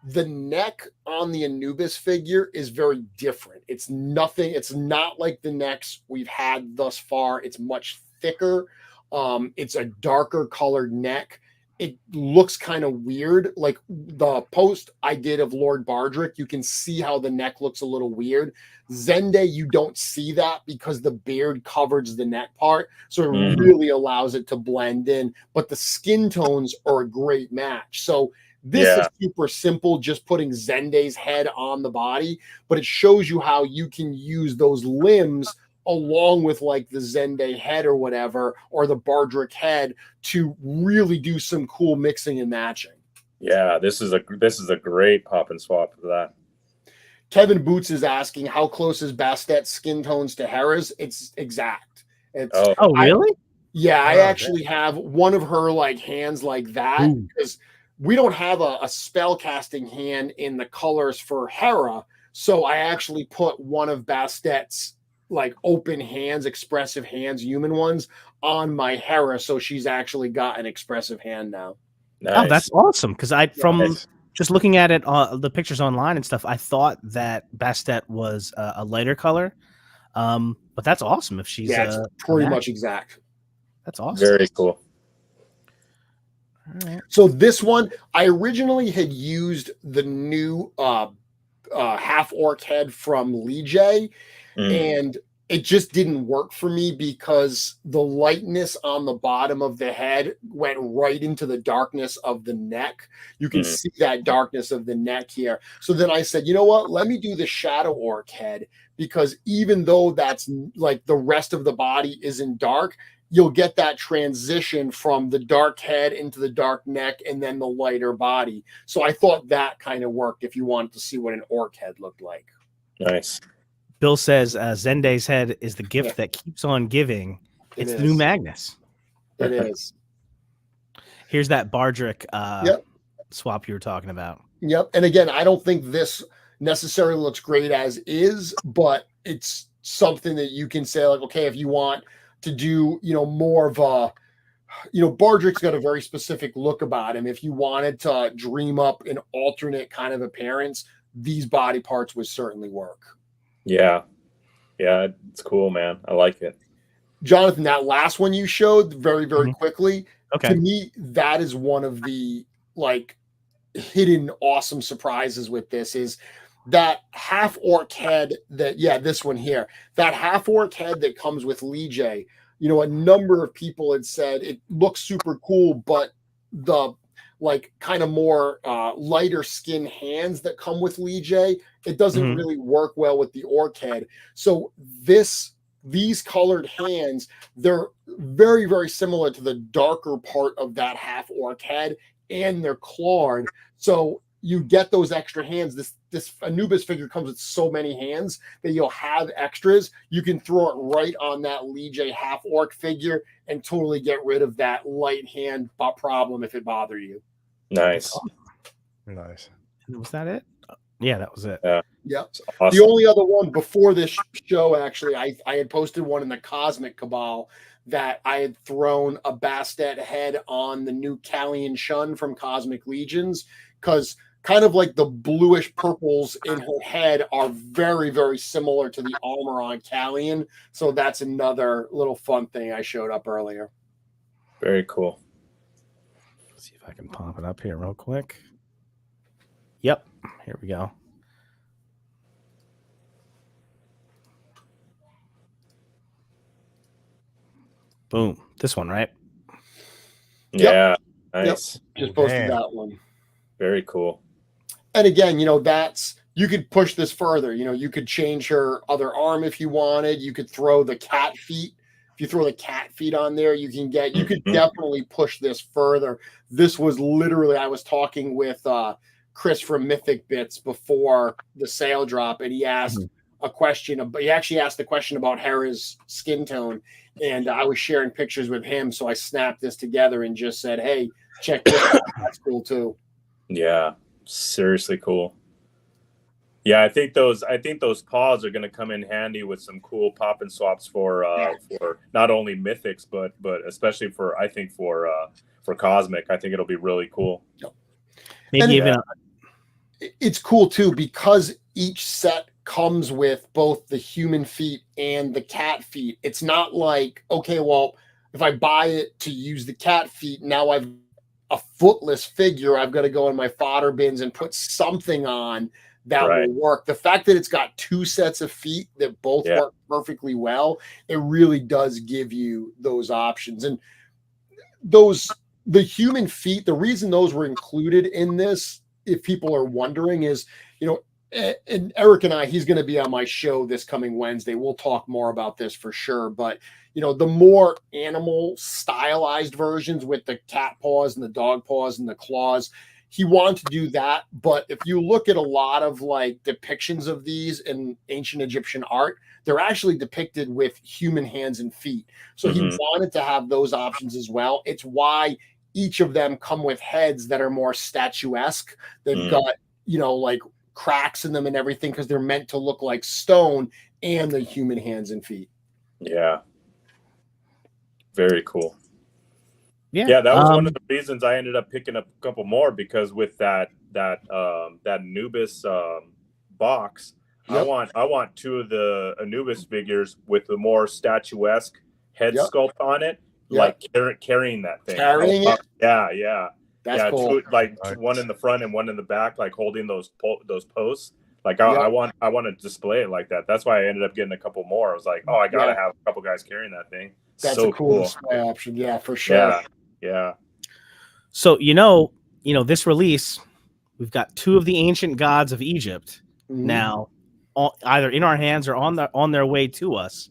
the neck on the Anubis figure is very different. It's not like the necks we've had thus far. It's much thicker. It's a darker colored neck. It looks kind of weird. Like the post I did of Lord Bardrick, you can see how the neck looks a little weird. Zende, you don't see that because the beard covers the neck part. So it really allows it to blend in. But the skin tones are a great match. So this is super simple, just putting Zende's head on the body, but it shows you how you can use those limbs along with like the Zende head or whatever, or the Bardrick head to really do some cool mixing and matching. Yeah, this is a great pop and swap for that. Kevin Boots is asking, how close is Bastet's skin tones to Hera's? It's exact. Really? I actually have one of her like hands like that because we don't have a spell casting hand in the colors for Hera. So I actually put one of Bastet's like open hands, expressive hands, human ones on my Hera. So she's actually got an expressive hand now. Nice. Oh, that's awesome. Because just looking at it, the pictures online and stuff, I thought that Bastet was a lighter color. But that's awesome. If she's it's pretty much exact. That's awesome. Very cool. All right. So this one, I originally had used the new half orc head from Lee and it just didn't work for me because the lightness on the bottom of the head went right into the darkness of the neck. You can see that darkness of the neck here. So then I said, you know what? Let me do the shadow orc head, because even though that's like the rest of the body isn't dark, you'll get that transition from the dark head into the dark neck and then the lighter body. So I thought that kind of worked if you wanted to see what an orc head looked like. Nice. Bill says Zende's head is the gift that keeps on giving. It's the new Magnus. It is. Here's that Bardrick swap you were talking about. Yep. And again, I don't think this necessarily looks great as is, but it's something that you can say like, okay, if you want to do, more of a, Bardrick's got a very specific look about him. If you wanted to dream up an alternate kind of appearance, these body parts would certainly work. Yeah, it's cool, man. I like it. Jonathan, that last one you showed very, very quickly, okay, to me, that is one of the like hidden awesome surprises with this is that half orc head this one here, that half orc head that comes with Lee J. A number of people had said it looks super cool, but the like kind of more lighter skin hands that come with Lee-J. It doesn't Mhm. really work well with the orc head. So these colored hands, they're very, very similar to the darker part of that half orc head, and they're clawed. So you get those extra hands. This Anubis figure comes with so many hands that you'll have extras. You can throw it right on that Lee-J half orc figure and totally get rid of that light hand problem if it bothered you. Nice. Nice. Was that it? Yeah, that was it. Yep. Awesome. The only other one before this show, actually, I had posted one in the Cosmic Cabal that I had thrown a Bastet head on the new Callian Shun from Cosmic Legions, because kind of like the bluish purples in her head are very, very similar to the armor on Callian. So that's another little fun thing I showed up earlier. Very cool. Let's see if I can pop it up here real quick. Yep, here we go. Boom. This one, right? Yeah. Nice. Just posted Damn. that one. Very cool. And again, that's, you could push this further. You could change her other arm if you wanted. You could throw the cat feet. If you throw the cat feet on there, you could definitely push this further. This was literally, I was talking with Chris from Mythic Bits before the sale drop, and he asked a question. He actually asked the question about Hera's skin tone, and I was sharing pictures with him. So I snapped this together and just said, "Hey, check this out. That's cool too." Yeah. Seriously cool. Yeah, I think those paws are going to come in handy with some cool pop and swaps for not only mythics but especially for Cosmic. I think it'll be really cool. Maybe even it's cool too because each set comes with both the human feet and the cat feet. It's not like, okay, well, if I buy it to use the cat feet, now I've a footless figure, I've got to go in my fodder bins and put something on that will work. The fact that it's got two sets of feet that both work perfectly well, it really does give you those options. And the human feet, the reason those were included in this, if people are wondering, is, and Eric and I, he's going to be on my show this coming Wednesday. We'll talk more about this for sure. But, the more animal stylized versions with the cat paws and the dog paws and the claws, he wanted to do that. But if you look at a lot of like depictions of these in ancient Egyptian art, they're actually depicted with human hands and feet. So he wanted to have those options as well. It's why each of them come with heads that are more statuesque. They've got, like cracks in them and everything, because they're meant to look like stone and the human hands and feet. Yeah. Very cool. Yeah, that was one of the reasons I ended up picking up a couple more, because with that Anubis box, I want two of the Anubis figures with the more statuesque head sculpt on it, like carrying that thing. Carrying it? Yeah. That's cool. One in the front and one in the back, like holding those posts. Like I want to display it like that. That's why I ended up getting a couple more. I was like, I gotta have a couple guys carrying that thing. That's so a cool display option. Yeah, for sure. Yeah. So this release, we've got two of the ancient gods of Egypt now, either in our hands or on their way to us.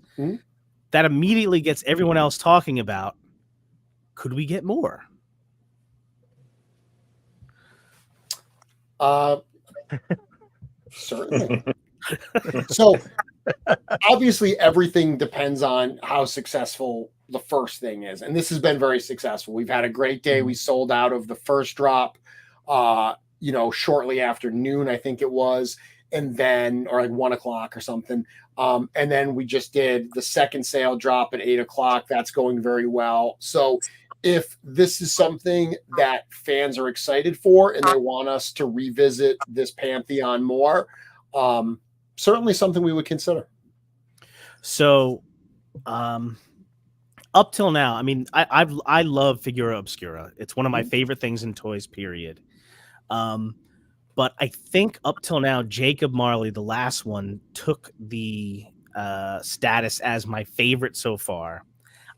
That immediately gets everyone else talking about, could we get more? Certainly. So obviously everything depends on how successful the first thing is, and this has been very successful. We've had a great day. We sold out of the first drop shortly after noon, I think it was, and then, or like 1 o'clock or something, and then we just did the second sale drop at 8 o'clock. That's going very well. So if this is something that fans are excited for and they want us to revisit this Pantheon more, certainly something we would consider. So, up till now, I mean, I love Figura Obscura. It's one of my favorite things in toys, period. But I think up till now, Jacob Marley, the last one, took the status as my favorite so far.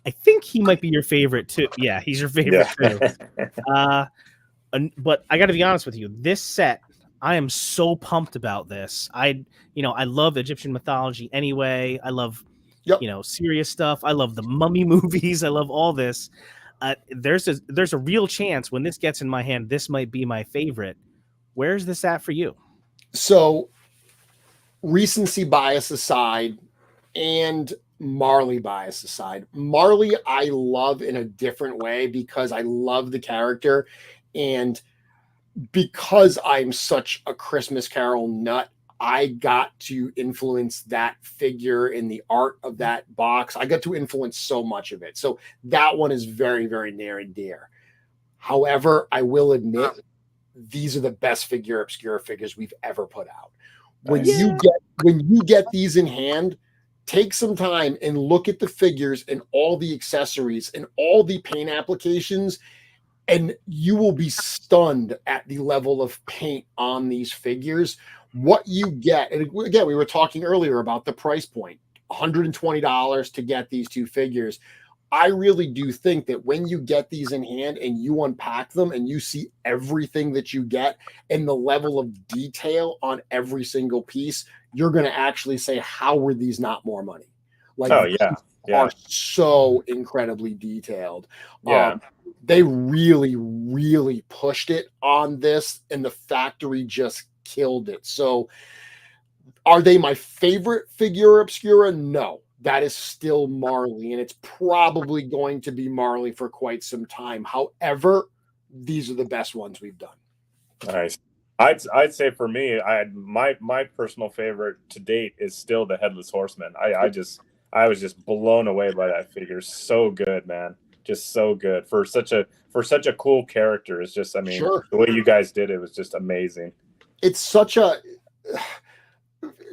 I think he might be your favorite too. Yeah, he's your favorite too. but I got to be honest with you. This set, I am so pumped about this. I love Egyptian mythology anyway. I love, Yep. serious stuff. I love the mummy movies. I love all this. There's a real chance when this gets in my hand, this might be my favorite. Where's this at for you? So, recency bias aside, and Marley bias aside, Marley I love in a different way because I love the character, and because I'm such a Christmas Carol nut, I got to influence that figure in the art of that box. I got to influence so much of it. So that one is very, very near and dear. However, I will admit these are the best Figura Obscura figures we've ever put out. When you get these in hand, take some time and look at the figures and all the accessories and all the paint applications, and you will be stunned at the level of paint on these figures. What you get, and again, we were talking earlier about the price point, $120 to get these two figures. I really do think that when you get these in hand and you unpack them and you see everything that you get and the level of detail on every single piece, you're going to actually say, how were these not more money? Like, are so incredibly detailed. They really, really pushed it on this, and the factory just killed it. So are they my favorite Figura Obscura? No. That is still Marley, and it's probably going to be Marley for quite some time. However, these are the best ones we've done. Nice. I'd say for me, my personal favorite to date is still the Headless Horseman. I was just blown away by that figure. So good, man. Just so good for such a cool character. It's just, the way you guys did it was just amazing. It's such a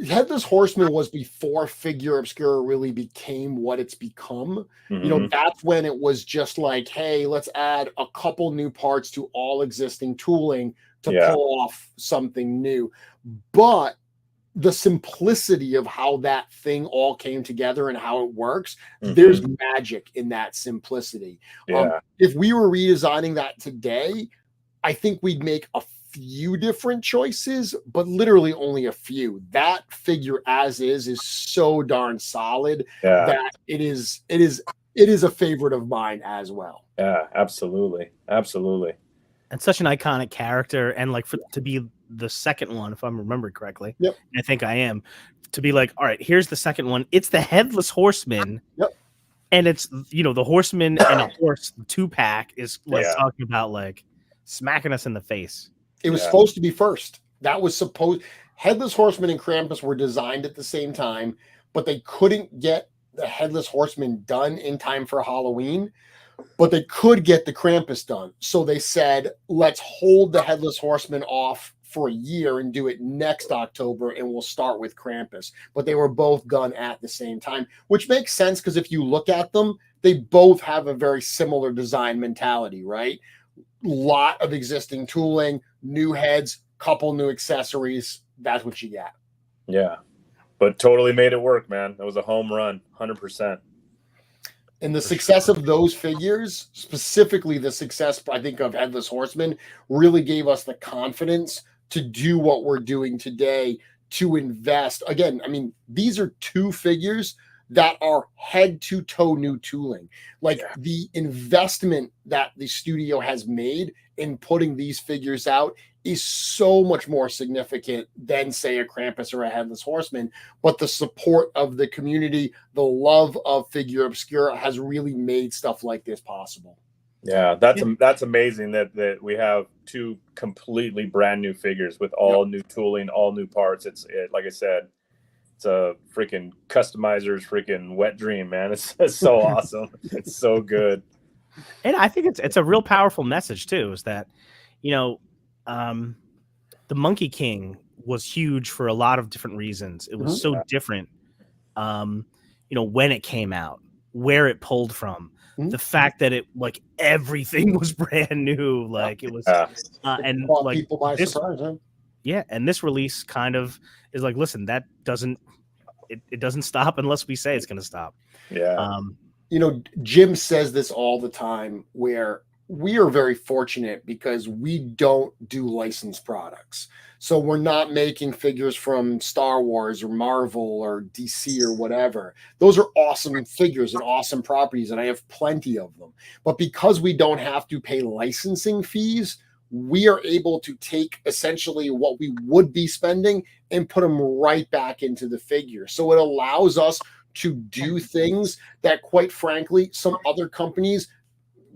Headless Horseman was before Figura Obscura really became what it's become. Mm-hmm. That's when it was just like, hey, let's add a couple new parts to all existing tooling to pull off something new. But the simplicity of how that thing all came together and how it works, there's magic in that simplicity. If we were redesigning that today, I think we'd make a few different choices, but literally only a few. That figure as is so darn solid that it is a favorite of mine as well. Yeah, absolutely. And such an iconic character, and like to be the second one, if I'm remembering correctly. Yep. I think I am. To be like, all right, here's the second one. It's the Headless Horseman. Yep. And it's the horseman and a horse 2-pack is what's talking about, like smacking us in the face. It was supposed to be first. That was supposed. Headless Horseman and Krampus were designed at the same time, but they couldn't get the Headless Horseman done in time for Halloween, but they could get the Krampus done. So they said, let's hold the Headless Horseman off for a year and do it next October, and we'll start with Krampus. But they were both done at the same time, which makes sense because if you look at them, they both have a very similar design mentality, right? Lot of existing tooling, new heads, couple new accessories. That's what you get. Yeah, but totally made it work, man. It was a home run, 100%. And the success of those figures, specifically the success, I think, of Headless Horseman, really gave us the confidence to do what we're doing today, to invest. Again, these are two figures that are head to toe new tooling. The investment that the studio has made in putting these figures out is so much more significant than, say, a Krampus or a Headless Horseman. But the support of the community, the love of Figura Obscura has really made stuff like this possible. Yeah, that's amazing that we have two completely brand new figures with all new tooling, all new parts. It's like I said, it's a freaking customizer's freaking wet dream, man. It's so awesome. It's so good. And I think it's a real powerful message too, is that, the Monkey King was huge for a lot of different reasons. It was so different, when it came out, where it pulled from, the fact that it everything was brand new, it was, and people by surprise. Huh? Yeah, and this release kind of is like, listen, that doesn't stop unless we say it's going to stop. Yeah. Jim says this all the time, where we are very fortunate because we don't do licensed products. So we're not making figures from Star Wars or Marvel or DC or whatever. Those are awesome figures and awesome properties, and I have plenty of them. But because we don't have to pay licensing fees, we are able to take essentially what we would be spending and put them right back into the figure. So it allows us to do things that, quite frankly, some other companies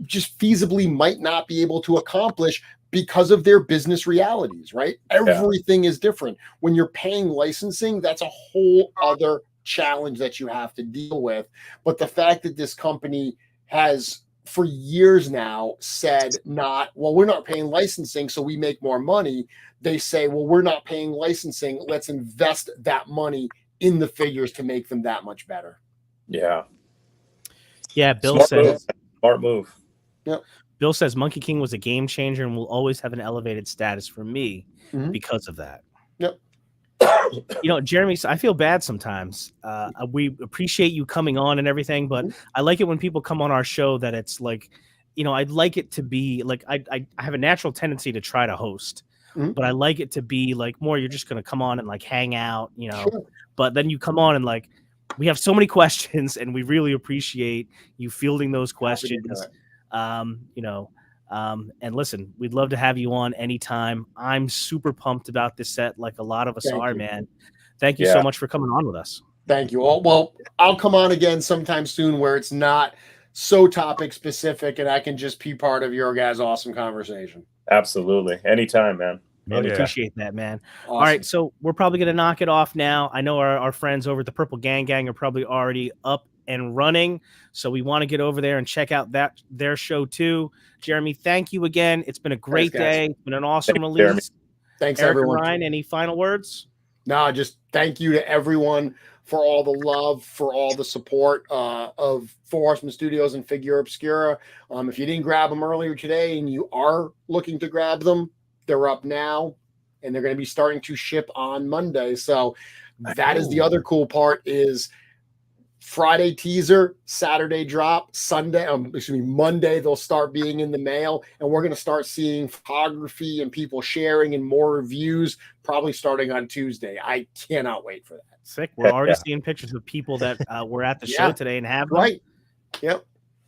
just feasibly might not be able to accomplish because of their business realities, right? Everything is different. When you're paying licensing, that's a whole other challenge that you have to deal with. But the fact that this company has for years now said we're not paying licensing, so we make more money. They say, well, we're not paying licensing. Let's invest that money in the figures to make them that much better. Yeah. Yeah, Bill Smart says move. Smart move. Yep. Bill says Monkey King was a game changer and will always have an elevated status for me because of that. Yep. You know, Jeremy, I feel bad sometimes. We appreciate you coming on and everything, but I like it when people come on our show that it's like, you know, I'd like it to be like I have a natural tendency to try to host, but I like it to be like more you're just going to come on and like hang out, you know, but then you come on and like we have so many questions and we really appreciate you fielding those questions. You know, and listen, we'd love to have you on anytime. I'm super pumped about this set, like a lot of us are, man. Thank you so much for coming on with us. Thank you all. Well, I'll come on again sometime soon where it's not so topic specific and I can just be part of your guys' awesome conversation. Absolutely. Anytime, man. Really appreciate that, man. Awesome. All right, so we're probably going to knock it off now. I know our friends over at the Purple Gang are probably already up and running, so we want to get over there and check out their show too. Jeremy, thank you again. It's been a great day. It's been an awesome release. Jeremy. Thanks, Eric everyone. And Ryan, any final words? No, just thank you to everyone for all the love, for all the support of Four Horsemen Studios and Figura Obscura. If you didn't grab them earlier today and you are looking to grab them, they're up now and they're going to be starting to ship on Monday. So that is the other cool part is Friday teaser, Saturday drop, Monday they'll start being in the mail, and we're going to start seeing photography and people sharing and more reviews probably starting on Tuesday. I cannot wait for that. Sick. We're already seeing pictures of people that were at the show today and have them. Right. Yep.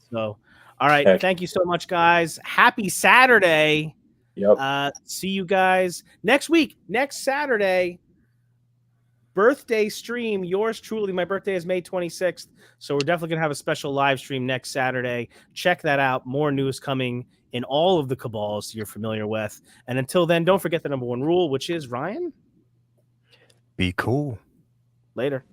So, all right. Thank you so much, guys. Happy Saturday. Yep. See you guys next week, next Saturday. Birthday stream, yours truly. My birthday is May 26th, so we're definitely gonna have a special live stream next Saturday. Check that out. More news coming in all of the cabals you're familiar with. And until then, don't forget the number one rule, which is Ryan. Be cool. Later.